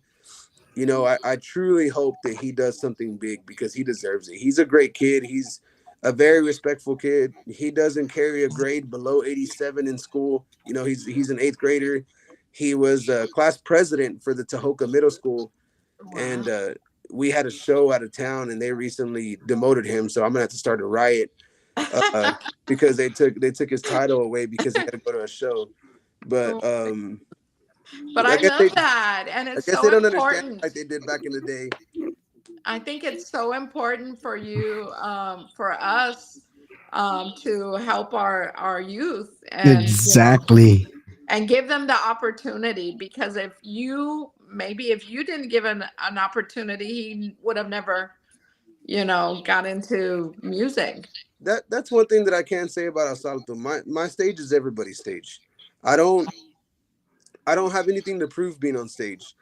You know, I truly hope that he does something big because he deserves it. He's a great kid. He's a very respectful kid. He doesn't carry a grade below 87 in school. You know, he's an eighth grader. He was class president for the Tahoka Middle School, Wow. and we had a show out of town, and they recently demoted him. So I'm gonna have to start a riot uh, because they took his title away because he had to go to a show. But But I I guess love they that. And I it's guess so they don't understand important. like they did back in the day. I think it's so important for you, for us, to help our youth and, Exactly. and give them the opportunity, because if you, maybe if you didn't give an opportunity, he would have never, got into music. That's one thing that I can say about Asalto. My stage is everybody's stage. I don't I don't have anything to prove being on stage.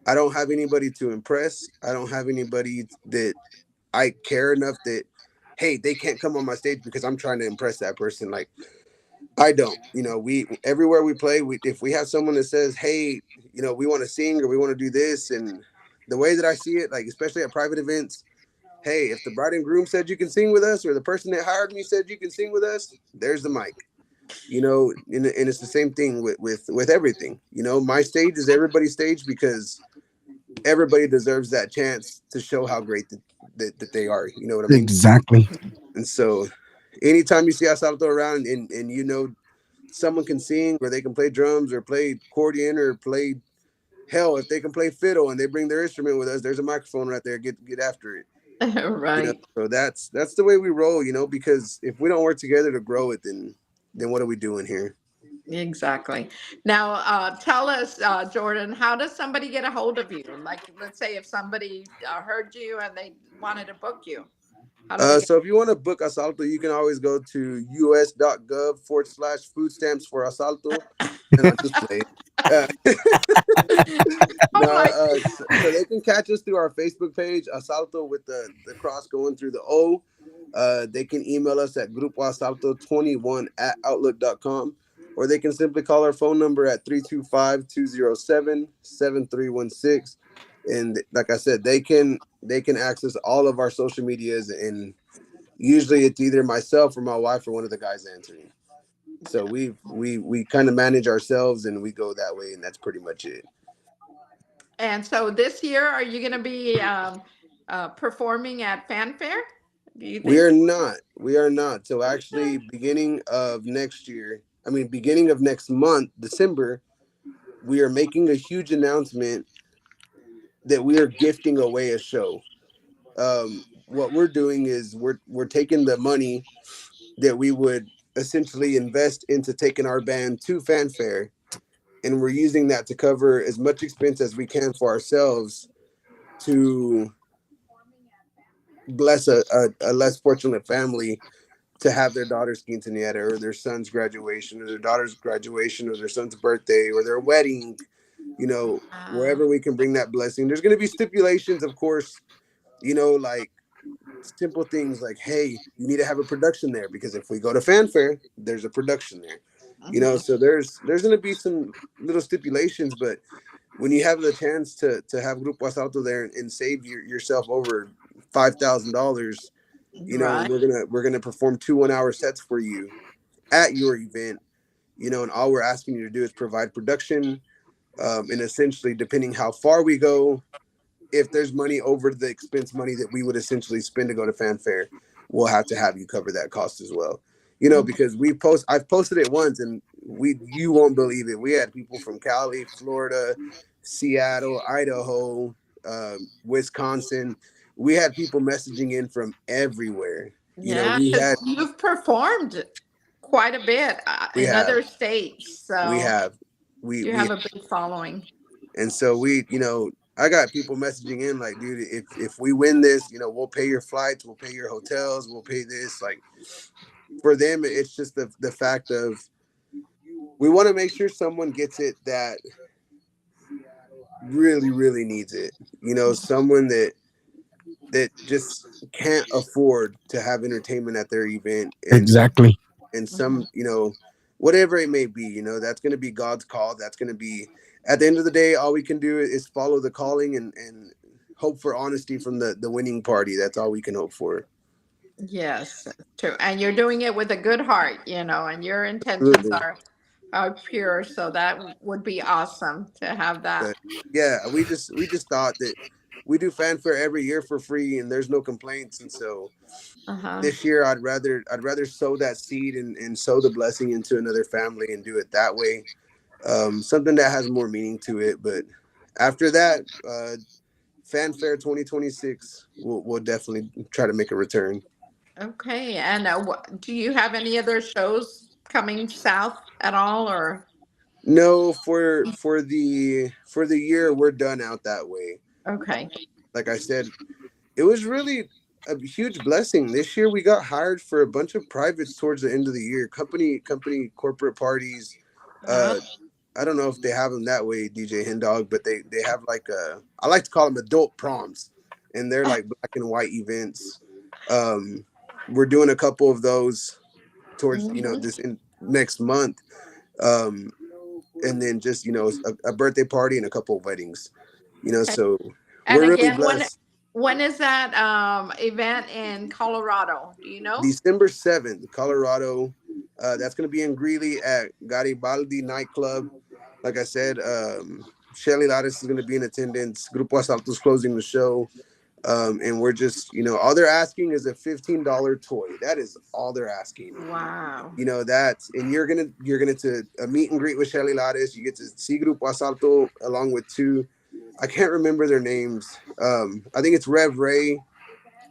I don't have anybody to impress. I don't have anybody that I care enough that hey, they can't come on my stage because I'm trying to impress that person. Like I don't. You know, we everywhere we play, if we have someone that says, "Hey, you know, we want to sing or we want to do this," and the way that I see it, like especially at private events, hey, if the bride and groom said you can sing with us, or the person that hired me said you can sing with us, there's the mic. You know, and it's the same thing with everything. You know, my stage is everybody's stage because everybody deserves that chance to show how great that they are. You know what I mean? Exactly. And so, anytime you see Asalto around, and you know someone can sing or they can play drums or play accordion or play hell if they can play fiddle and they bring their instrument with us, there's a microphone right there. Get after it. You know, Right. so that's the way we roll, you know, because if we don't work together to grow it, then what are we doing here? Exactly. Now, tell us, Jordan, how does somebody get a hold of you? Like, let's say if somebody heard you and they wanted to book you, how do they get? So if you want to book Asalto, you can always go to us.gov/food stamps for Asalto, and I'll just play. Uh, no, Oh my! so they can catch us through our Facebook page, Asalto with the cross going through the O. They can email us at grupoasalto21@outlook.com, or they can simply call our phone number at 325-207-7316. And like I said, they can access all of our social medias, and usually it's either myself or my wife or one of the guys answering. So we kind of manage ourselves and we go that way, and that's pretty much it. And so this year, are you going to be performing at Fanfare? Do you We think? are not. We are not. So actually, beginning of next year, I mean, beginning of next month, December, we are making a huge announcement that we are gifting away a show. What we're doing is we're taking the money that we would essentially invest into taking our band to Fanfare, and we're using that to cover as much expense as we can for ourselves to bless a less fortunate family to have their daughter's quinceanera or their son's graduation or their daughter's graduation or their son's birthday or their wedding, you know, Uh, wherever we can bring that blessing. There's going to be stipulations, of course, you know, like simple things like, hey, you need to have a production there because if we go to Fanfare, there's a production there, you know. mhm. So there's going to be some little stipulations, but when you have the chance to have Grupo Asalto there and save yourself over $5,000, you know, and Right. we're gonna perform 2 1 hour sets for you at your event, you know, and all we're asking you to do is provide production, and essentially, depending how far we go, if there's money over the expense money that we would essentially spend to go to Fanfare, we'll have to have you cover that cost as well. You know, Mhm. because I've posted it once, and you won't believe it. We had people from Cali, Florida, Seattle, Idaho, Wisconsin. We had people messaging in from everywhere. You know, Yeah, because you've performed quite a bit we in have other states, we so have we you we have a big following. and so we, you know, I got people messaging in like, dude, if we win this, you know, we'll pay your flights, we'll pay your hotels, we'll pay this. Like for them, it's just the fact of we want to make sure someone gets it that really, really needs it. You know, someone that just can't afford to have entertainment at their event, Exactly. and Mhm. some, you know, whatever it may be, you know, that's going to be God's call. That's going to be, at the end of the day, all we can do is follow the calling and hope for honesty from the winning party. That's all we can hope for. Yes, true. And you're doing it with a good heart, and your intentions Absolutely. are pure. So that would be awesome to have that. But yeah, we just thought that we do fanfare every year for free and there's no complaints. And so Uh-huh. this year I'd rather sow that seed and sow the blessing into another family and do it that way. Something that has more meaning to it. But after that, fanfare 2026 we'll definitely try to make a return. Okay. And do you have any other shows coming south at all, or? No, for the year we're done out that way. Okay. Like I said, it was really a huge blessing. This year we got hired for a bunch of privates towards the end of the year. Company corporate parties. Uh, Uh I don't know if they have them that way, DJ Hendog, but they have like I like to call them adult proms, and they're like black and white events. Um we're doing a couple of those towards, mhm. this next month. Um and then just, a birthday party and a couple of weddings. Okay. So And we're really again, when blessed. when is that event in Colorado? Do you know? December 7th, Colorado. That's going to be in Greeley at Garibaldi nightclub. Like I said, Shelly Lattice is going to be in attendance. Grupo Asalto's closing the show. And we're just, all they're asking is a $15 toy. That is all they're asking. Wow. And you're gonna to a meet and greet with Shelly Lattice. You get to see Grupo Asalto along with two, I can't remember their names. I think it's Rev Ray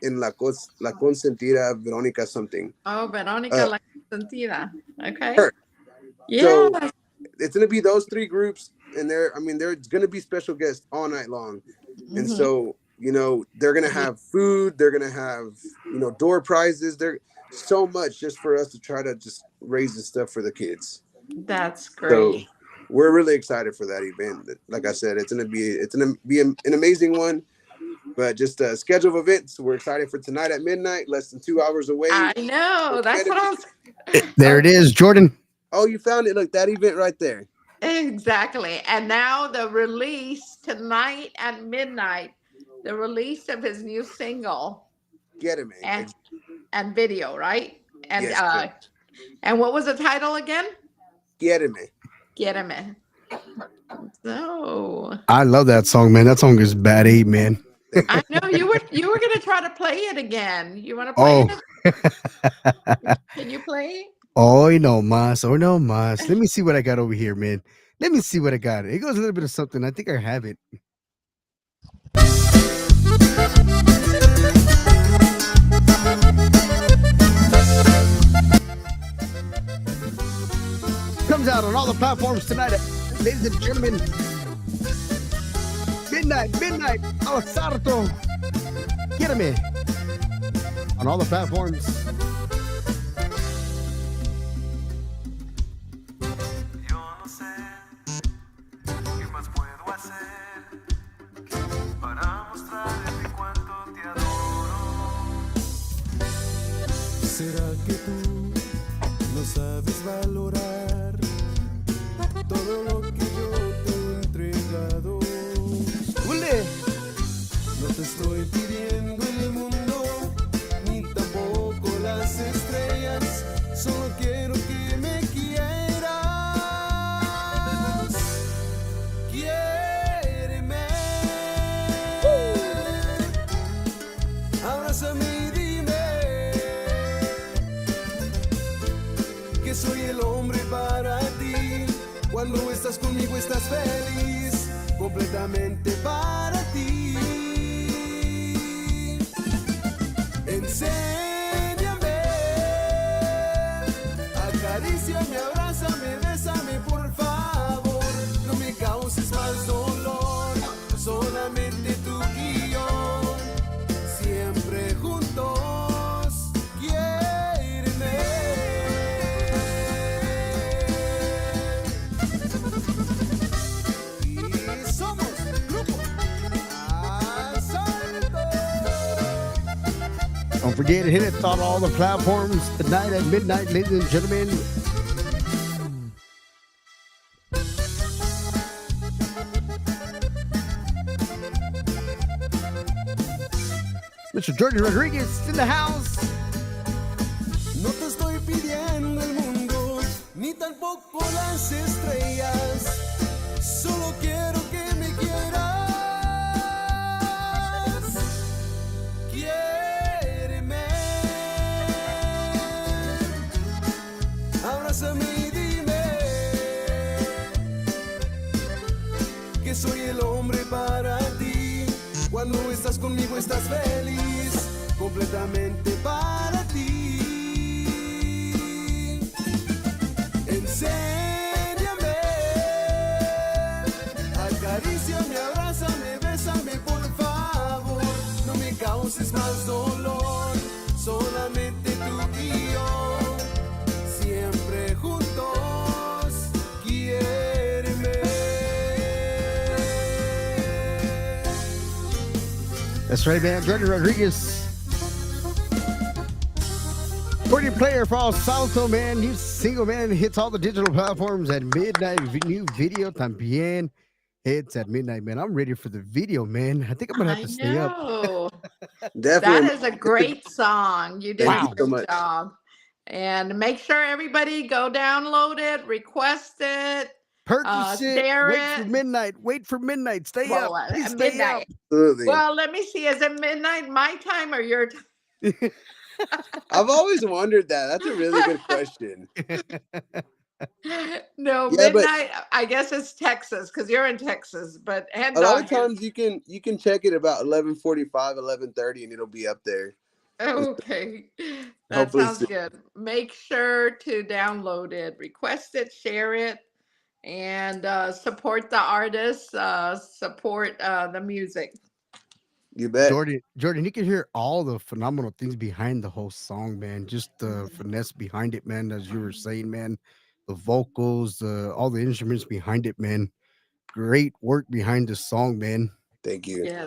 and La Consentida Veronica something. Oh, Veronica Uh, La Sentida. Okay. her. So Yes. it's gonna be those three groups, and there's gonna be special guests all night long, and Hmm. so they're gonna have food, they're gonna have door prizes, there so much just for us to try to just raise the stuff for the kids. That's So great. we're really excited for that event. Like I said, it's gonna be an amazing one. But just a schedule of events. We're excited for tonight at midnight, less than 2 hours away. I know. That's what I was. There it is, Jordan. Oh, you found it. Look, that event right there. Exactly. And now the release tonight at midnight, the release of his new single Get it, man. and and video, right? And Yes, sir. and what was the title again? Get it, man. Get him in. So I love that song, man. That song is bad eight, man. Thank I you. know you were gonna try to play it again. You want to play Oh, it? Can you play? oh no mas, oh no mas. Let me see what I got over here, man. Let me see what I got. It goes a little bit of something. I think I have it. Comes out on all the platforms tonight, ladies and gentlemen. Midnight, Asalto. Get him in on all the platforms. Yo no sé qué más puedo hacer para mostrarte cuánto te adoro. ¿Será que tú no sabes valorar todo lo que yo te he entregado? Ule. No te estoy pidiendo el mundo, ni tampoco las estrellas, solo quiero que me quieras. Quiéreme. Abrázame y dime que soy el hombre para ti. Cuando estás conmigo estás feliz, completamente para ti. Enséñame, acaríciame, abrázame, bésame por favor. No me causes más dolor, solamente forget to hit it on all the platforms tonight at midnight, ladies and gentlemen. Mr. Jordan Rodriguez in the house. No te estoy pidiendo el mundo, ni tampoco las estrellas. Solo quiero que me quieras. Quiéreme. Abrázame y dime que soy el hombre para ti. Cuando estás conmigo estás feliz, completamente para ti. Enséñame, acaríciame, abrázame, bésame por favor. No me causes más dolor, solamente tú y yo. Siempre juntos, quiéreme. That's right, man. Jordan Rodriguez. Accordion player for Asalto, man. New single, man. Hits all the digital platforms at midnight. New video también hits at midnight, man. I'm ready for the video, man. I think I'm going to have to stay up. Definitely. That is a great song. You did Thank a you so great much. job. And make sure everybody go download it, request it, Purchase it. share Wait it. for midnight. Wait for midnight. Stay Well, up. Please at stay midnight. Absolutely. Well, let me see. Is it midnight my time or your time? I've always wondered that. That's a really good question. No, Yeah, but midnight. I guess it's Texas because you're in Texas. But Head a lot Dog of times you can check it about 11:45, 11:30, and it'll be up there. Okay, that Hopefully sounds soon. good. Make sure to download it, request it, share it, and support the artists, support the music. You bet. Jordan, you can hear all the phenomenal things behind the whole song, man. Just the finesse behind it, man. As you were saying, man, the vocals, all the instruments behind it, man. Great work behind the song, man. Thank you. Yes.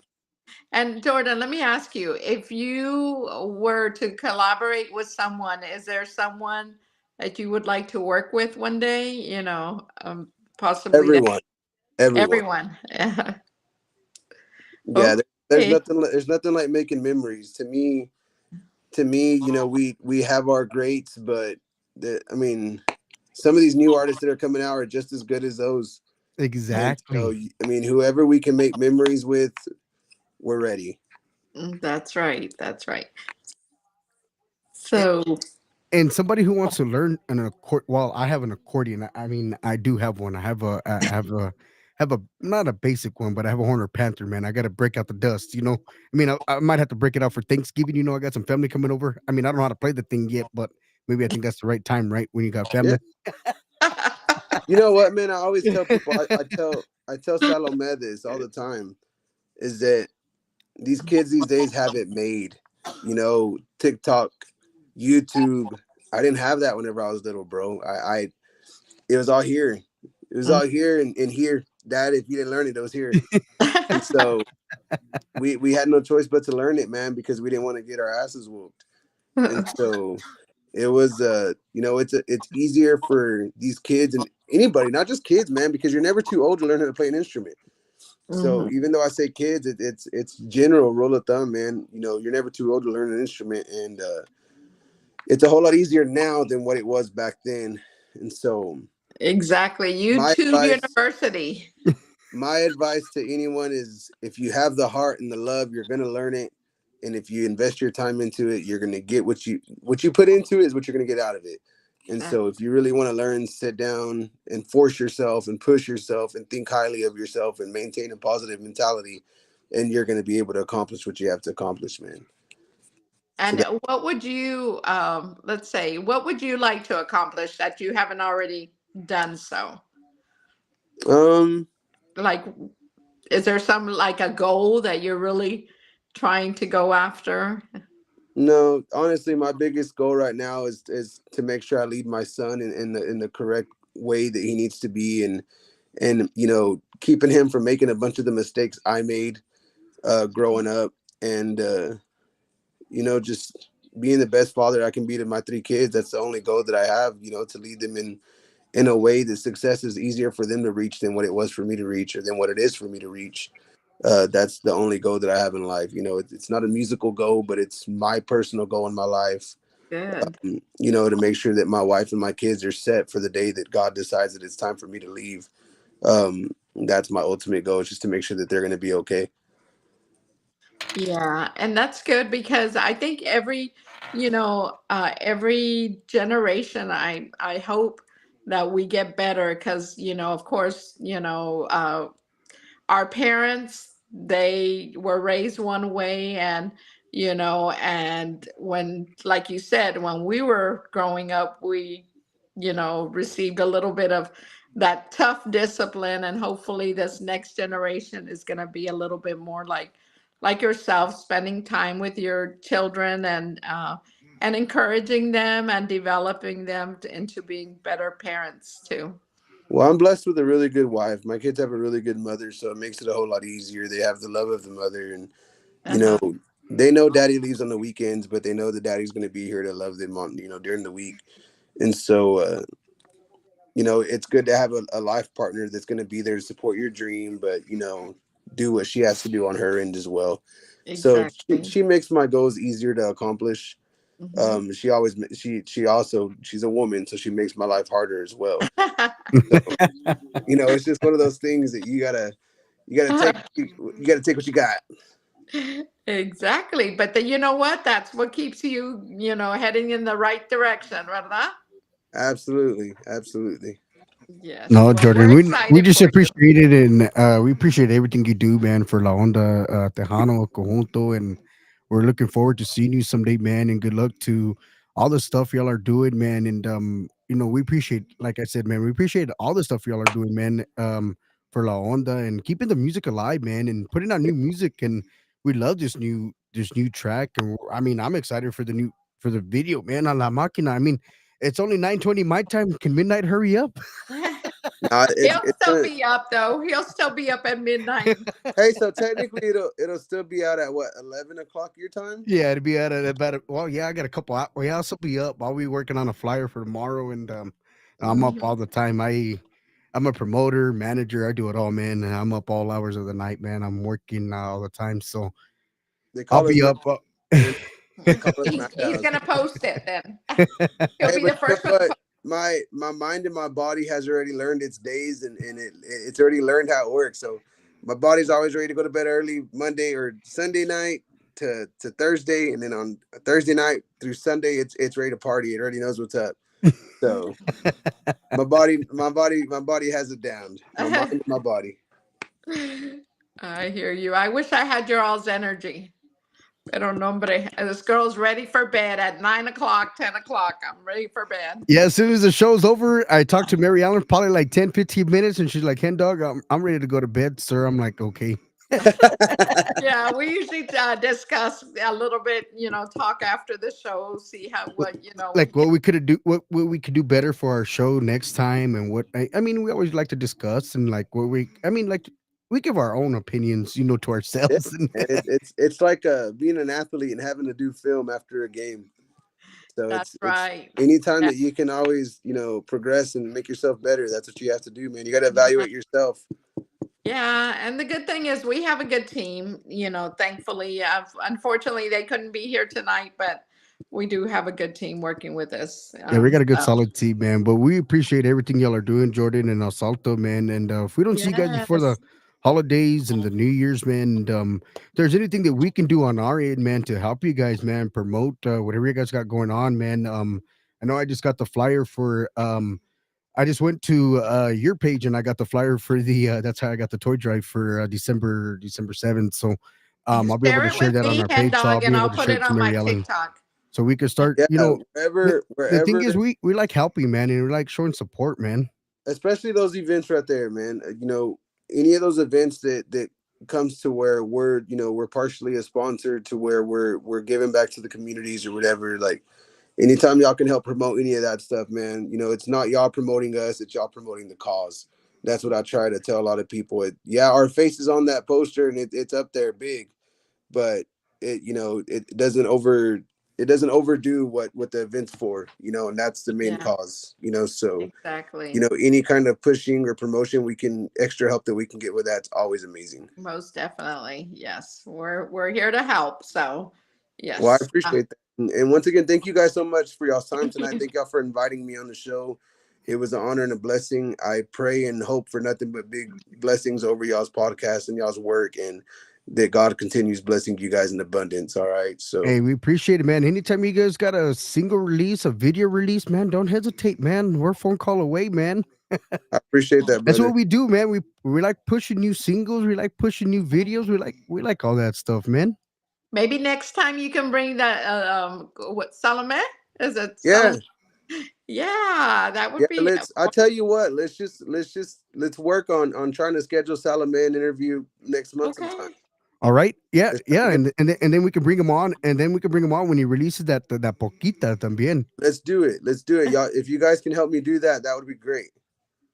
And Jordan, let me ask you, if you were to collaborate with someone, is there someone that you would like to work with one day? You know, possibly Everyone. everyone. Yeah, there's Okay. nothing like making memories. To me, we have our greats, but I mean, some of these new artists that are coming out are just as good as those. Exactly. And so, I mean, whoever we can make memories with, we're ready. That's right. That's right. So, And somebody who wants to learn an accord, well, I have an accordion. I mean, I do have one. I have a not a basic one, but I have a Horner Panther, man. I got to break out the dust, you know. I mean, I might have to break it out for Thanksgiving. You know, I got some family coming over. I mean, I don't know how to play the thing yet, but maybe I think that's the right time, right? When you got family. You know what, man? I always tell people. I tell Salome this all the time. Is that these kids these days have it made? You know, TikTok, YouTube. I didn't have that whenever I was little, bro. It was all here. It was all here and here. Dad, if you didn't learn it, it was here. And so we had no choice but to learn it, man, because we didn't want to get our asses whooped. And so it was it's easier for these kids and anybody, not just kids, man, because you're never too old to learn how to play an instrument. So even though I say kids, it's general rule of thumb, man. You know, you're never too old to learn an instrument, and it's a whole lot easier now than what it was back then. And so exactly. YouTube University. My advice to anyone is if you have the heart and the love, you're going to learn it. And if you invest your time into it, you're going to get what you put into it is what you're going to get out of it. And so if you really want to learn, sit down and force yourself and push yourself and think highly of yourself and maintain a positive mentality, and you're going to be able to accomplish what you have to accomplish, man. And so what would you, let's say, what would you like to accomplish that you haven't already done so? Like, is there some like a goal that you're really trying to go after? No, honestly, my biggest goal right now is to make sure I lead my son in the correct way that he needs to be, and you know, keeping him from making a bunch of the mistakes I made growing up, and you know, just being the best father I can be to my three kids. That's the only goal that I have, to lead them in a way that success is easier for them to reach than what it was for me to reach, or than what it is for me to reach. That's the only goal that I have in life. It's not a musical goal, but it's my personal goal in my life. Good. To make sure that my wife and my kids are set for the day that God decides that it's time for me to leave. That's my ultimate goal, is just to make sure that they're going to be okay. Yeah, and that's good because I think every generation, I hope that we get better because, of course, our parents, they were raised one way, and when, like you said, when we were growing up, we received a little bit of that tough discipline, and hopefully this next generation is going to be a little bit more like yourself, spending time with your children, and encouraging them and developing them into being better parents too. Well, I'm blessed with a really good wife. My kids have a really good mother, so it makes it a whole lot easier. They have the love of the mother, and you know, Uh-huh. they know daddy leaves on the weekends, but they know that daddy's going to be here to love them on, during the week. And so, it's good to have a life partner that's going to be there to support your dream, but, do what she has to do on her end as well. So Exactly. she makes my goals easier to accomplish. Hmm. She always, she's a woman, so she makes my life harder as well. So, it's just one of those things that you gotta take what you got. Exactly. But you know what? That's what keeps you, heading in the right direction, ¿verdad? Absolutely, absolutely. Yes. No, Well, we're Jordan, we excited just for you. appreciate it, and we appreciate everything you do, man, for La Onda Tejano Conjunto, and we're looking forward to seeing you someday, man. And good luck to all the stuff y'all are doing, man. And we appreciate, like I said, man, we appreciate all the stuff y'all are doing, man. For La Onda and keeping the music alive, man, and putting out new music. And we love this new track, and I mean, I'm excited for the video, man. On La Máquina. I mean, it's only 9:20 my time. Can midnight hurry up? Nah, it's He'll it's still gonna. be up though. He'll still be up at midnight. Hey, so technically it'll still be out at what, 11 o'clock your time? Yeah, it'd be at about well, yeah, I got a couple out. Well, yeah, I'll also be up. I'll be working on a flyer for tomorrow, and I'm up Mhm. all the time. I'm a promoter, manager. I do it all, man. And I'm up all hours of the night, man. I'm working all the time, so They I'll call us be Mac. up. They call us He's Mac. gonna post it then. He'll Hey, be but the you know first one to what? post. My mind and my body has already learned its days, and it's already learned how it works. So my body's always ready to go to bed early Monday or Sunday night to Thursday, and then on Thursday night through Sunday, it's ready to party. It already knows what's up. So my body has it down. My mind and my body. I hear you. I wish I had your all's energy. Pero no, hombre. This girl's ready for bed at 9 o'clock, 10 o'clock. I'm ready for bed. Yeah, as soon as the show's over, I talked to Mary Ellen probably like 10, 15 minutes, and she's like, "Hen dog, I'm ready to go to bed, sir." I'm like, "Okay." Yeah, we usually discuss a little bit, talk after the show, see how what we Like can. what we could do better for our show next time, and I mean, we always like to discuss, and like what we I mean, like we give our own opinions, to Yeah, ourselves. And and it's like being an athlete and having to do film after a game. So That's it's right. anytime Yeah. that you can always, progress and make yourself better. That's what you have to do, man. You got to Yeah. evaluate yourself. Yeah, and the good thing is we have a good team, thankfully. Unfortunately, they couldn't be here tonight, but we do have a good team working with us. yeah, we got a good So solid team, man. But we appreciate everything y'all are doing, Jordan and Asalto, man. And if we don't see you guys before the yes. holidays and the New Year's, man, and if there's anything that we can do on our end, man, to help you guys, man, promote whatever you guys got going on, man. I know I just got the flyer for I just went to your page and I got the flyer for the that's how I got the toy drive for December 7th. So I'll be able Share to it share with that on me, our Hen page. So I'll Dog, be and able I'll to put share it it to on my Mary Ellen. TikTok. So we can start, Yeah, the, the thing wherever, is we like helping, man, and we like showing support, man. especially those events right there, man. Any of those events that comes to where we're partially a sponsor, to where we're giving back to the communities or whatever. Like anytime y'all can help promote any of that stuff, man. It's not y'all promoting us; it's y'all promoting the cause. That's what I try to tell a lot of people. Yeah, our face is on that poster and it's up there big, but it doesn't it doesn't overdo what the event's for, and that's the main Yeah, cause, so exactly. any kind of pushing or promotion we can extra help that we can get with that's always amazing. Most definitely. Yes. We're here to help. So, Well, I yes. appreciate that. And once again, thank you guys so much for y'all's time Thank tonight. you. Thank y'all for inviting me on the show. It was an honor and a blessing. I pray and hope for nothing but big blessings over y'all's podcast and y'all's work, and that God continues blessing you guys in abundance. All right. So Hey, we appreciate it, man. Anytime you guys got a single release, a video release, man, don't hesitate, man. We're a phone call away, man. I appreciate that, That's what brother. we do, man. We like pushing new singles. We like pushing new videos. We like all that stuff, man. Maybe next time you can bring that what Salome? Is it Yeah. Salome? Yeah, that Yeah. would be I tell you what, let's work on trying to schedule Salaman interview next month sometime. okay. All right, yeah, Let's try to yeah, get and then we can bring him on, and then we can bring him on when he releases that poquita también. Let's do it. Let's do it. Y'all, if you guys can help me do that, that would be great.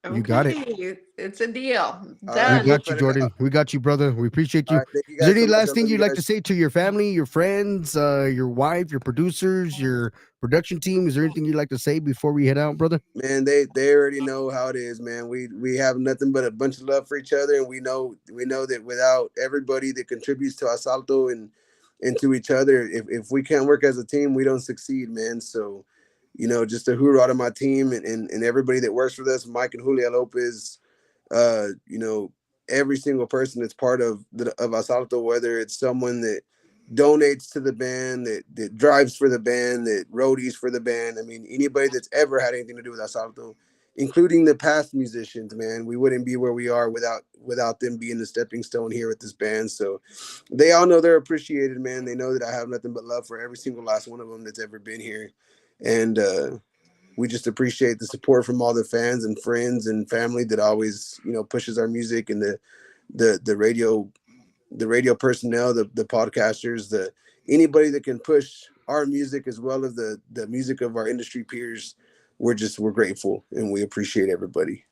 You got it. Okay. It's a deal. All right, We Done. we'll got you, plan it out. Jordan. We got you, brother. We appreciate All you. right, thank you Is there guys any so much. I last thing love you'd you like to guys. say to your family, your friends, your wife, your producers, your production team? Is there anything you'd like to say before we head out, brother? Man, they already know how it is, man. We have nothing but a bunch of love for each other, and we know that without everybody that contributes to Asalto and to each other, if we can't work as a team, we don't succeed, man. So, just a hoorah to my team and everybody that works with us, Mike and Julia Lopez, uh, you know, every single person that's part of Asalto, whether it's someone that donates to the band, that drives for the band, that roadies for the band. I mean, anybody that's ever had anything to do with Asalto, including the past musicians, man, we wouldn't be where we are without them being the stepping stone here with this band. So they all know they're appreciated, man. They know that I have nothing but love for every single last one of them that's ever been here. And we just appreciate the support from all the fans and friends and family that always, pushes our music, and the radio personnel, the podcasters, the anybody that can push our music as well as the music of our industry peers. We're grateful, and we appreciate everybody.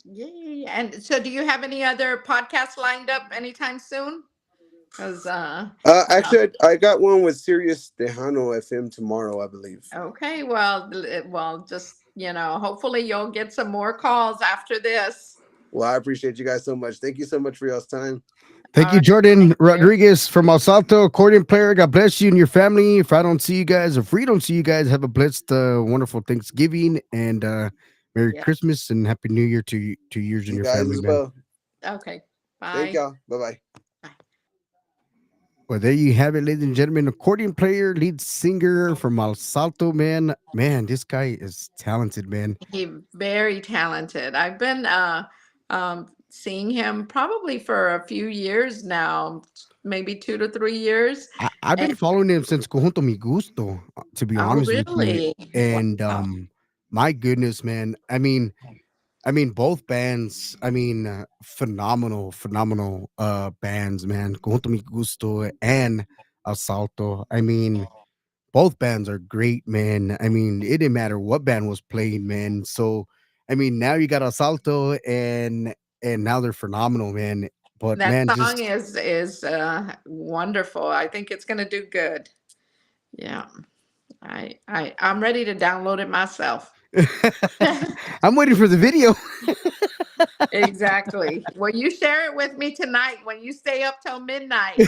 Yay. And so do you have any other podcasts lined up anytime soon? Because Actually, I got one with Sirius Tejano FM tomorrow, I believe. okay, well, just hopefully you'll get some more calls after this. Well, I appreciate you guys so much. Thank you so much for y'all's time. All Thank you, right, thank Jordan you. Rodriguez from Asalto, accordion player. God bless you and your family. If I don't see you guys, if we don't see you guys, have a blessed, wonderful Thanksgiving and Merry Yeah. Christmas and Happy New Year to yours and You your guys family, as man. well. Okay. Thank Bye. y'all. Bye bye. Well, there you have it, ladies and gentlemen. Accordion player, lead singer from Asalto, man. Man, this guy is talented, man. He very talented. I've been seeing him probably for a few years now, maybe 2 to 3 years. I've been And following him since Conjunto Mi Gusto, to be oh, honest with you. really? And Wow. my goodness, man. I mean, both bands. I mean, phenomenal bands, man. Conjunto Mi Gusto and Asalto. I mean, both bands are great, man. I mean, it didn't matter what band was playing, man. So, I mean, now you got Asalto, and now they're phenomenal, man. But That man, song just is wonderful. I think it's going to do good. Yeah. I'm ready to download it myself. I'm waiting for the video. Exactly. Well, you share it with me tonight when you stay up till midnight.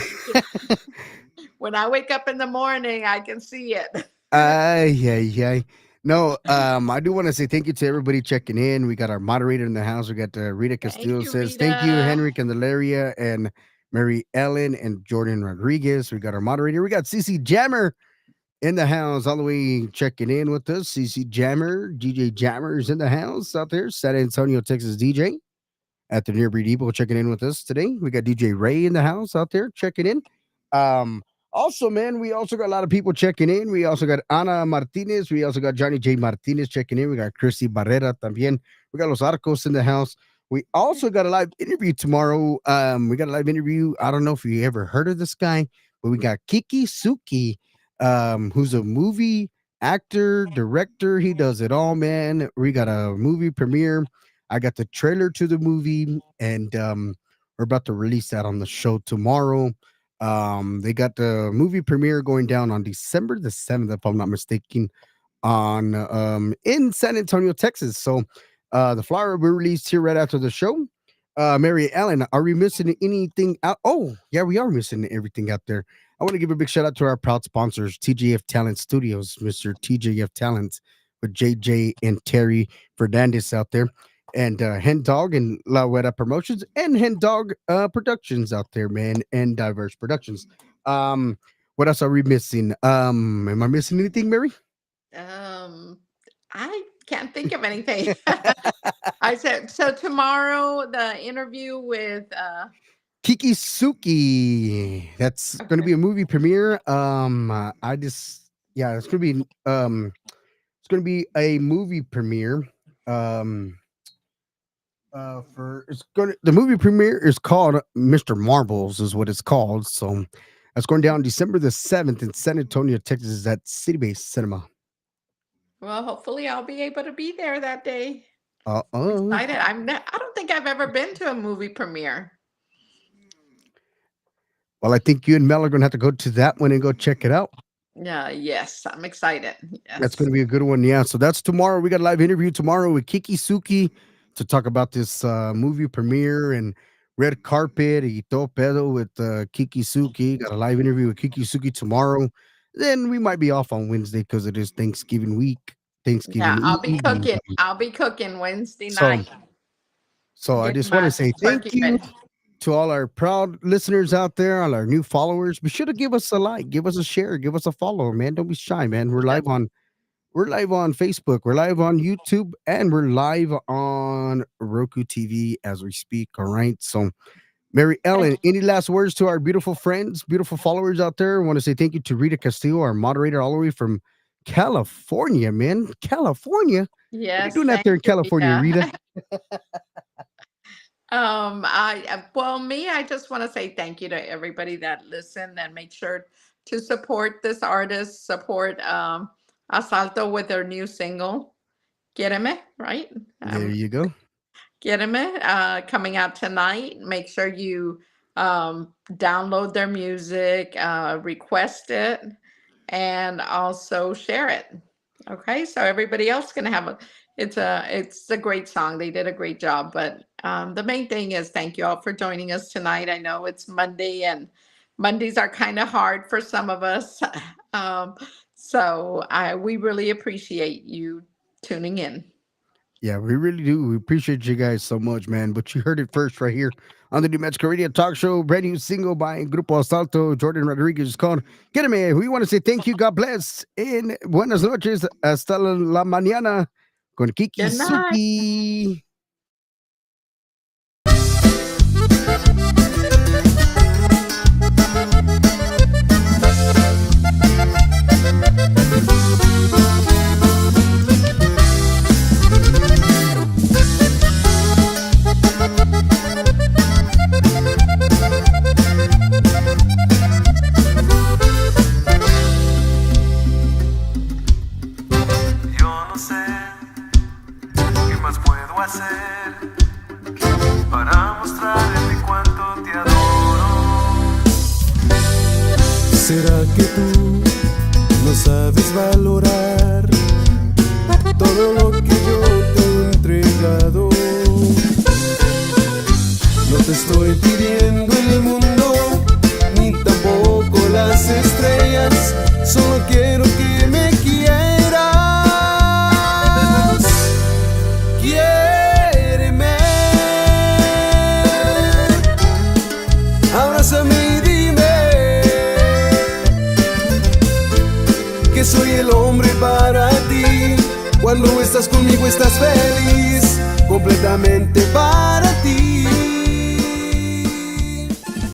When I wake up in the morning, I can see it. Yeah. No, I do want to say thank you to everybody checking in. We got our moderator in the house. We got Rita Thank Castillo you, says thank you, Rita. Henry Candelaria and Mary Ellen and Jordan Rodriguez. We got our moderator. We got CC Jammer in the house, all the way checking in with us. CC Jammer, DJ Jammer is in the house out there. San Antonio, Texas DJ at the Nearby Depot checking in with us today. We got DJ Ray in the house out there checking in. Um, Also, man, we also got a lot of people checking in. We also got Ana Martinez. We also got Johnny J. Martinez checking in. We got Chrissy Barrera también. We got Los Arcos in the house. We also got a live interview tomorrow. We got a live interview. I don't know if you ever heard of this guy, but we got Kiki Suki, who's a movie actor, director. He does it all, man. We got a movie premiere. I got the trailer to the movie, and we're about to release that on the show tomorrow. They got the movie premiere going down on December the 7th, if I'm not mistaken, on in San Antonio, Texas. So the flyer will be released here right after the show. Mary Ellen, are we missing anything out? Oh, yeah, we are missing everything out there. I want to give a big shout out to our proud sponsors, TJF Talent Studios, Mr. TJF Talent with JJ and Terry Fernandez out there, and Hen Dog and La Huera Promotions and Hen Dog Productions out there, man, and Diverse Productions. What else are we missing? Am I missing anything, Mary? Um, I can't think of anything. I said so tomorrow the interview with Kiki Suki. That's going to be okay. a movie premiere. I just yeah, it's going to be a movie premiere. Um, for it's going to the movie premiere is called Mr. Marbles is what it's called. So that's going down December the 7th in San Antonio, Texas at City Base Cinema. Well, hopefully I'll be able to be there that day. Uh I'm oh. excited. I don't think I've ever been to a movie premiere. Well, I think you and Mel are going to have to go to that one and go check it out. Yeah, yes, I'm excited. That's going Yes. to be a good one. Yeah. So that's tomorrow. We got a live interview tomorrow with Kiki Suki to talk about this movie premiere and red carpet y todo pedo with Kiki Suki. Got a live interview with Kiki Suki tomorrow. Then we might be off on Wednesday because it is Thanksgiving week, Yeah, Thanksgiving I'll be Eve. cooking. I'll be cooking Wednesday So, night. so I Getting just want to my say thank turkey you ready. to all our proud listeners out there, all our new followers. Be sure to give us a like, give us a share, give us a follow, man. Don't be shy, man. We're live on Facebook, we're live on YouTube, and we're live on Roku TV as we speak. All right. So, Mary Ellen, any last words to our beautiful friends, beautiful followers out there? I want to say thank you to Rita Castillo, our moderator, all the way from California, man. California. What are you Yes, doing out thank there in you, California, Rita. Rita? Well, me, I just want to say thank you to everybody that listened and make sure to support this artist, support Asalto with their new single, Quiereme, right? There you go. Quiereme, coming out tonight. Make sure you download their music, request it, and also share it. Okay, so everybody else can have it's a great song. They did a great job. But the main thing is thank you all for joining us tonight. I know it's Monday and Mondays are kind of hard for some of us. um, so we really appreciate you tuning in. Yeah, we really do. We appreciate you guys so much, man. But you heard it first right here on the New Mexico Radio Talk Show. Brand new single by Grupo Asalto. Jordan Rodriguez is called Get Me. We want to say thank you. God bless. And buenas noches. Hasta la mañana. Con Kiki Good night. Suki. Yo no sé qué más puedo hacer para mostrarte cuánto te adoro. ¿Será que tú no sabes valorar todo lo que yo te he entregado? No te estoy pidiendo el mundo, ni tampoco las estrellas, solo quiero que me quieras. Quiéreme, abrázame y dime que soy el hombre para ti. Cuando estás conmigo estás feliz, completamente para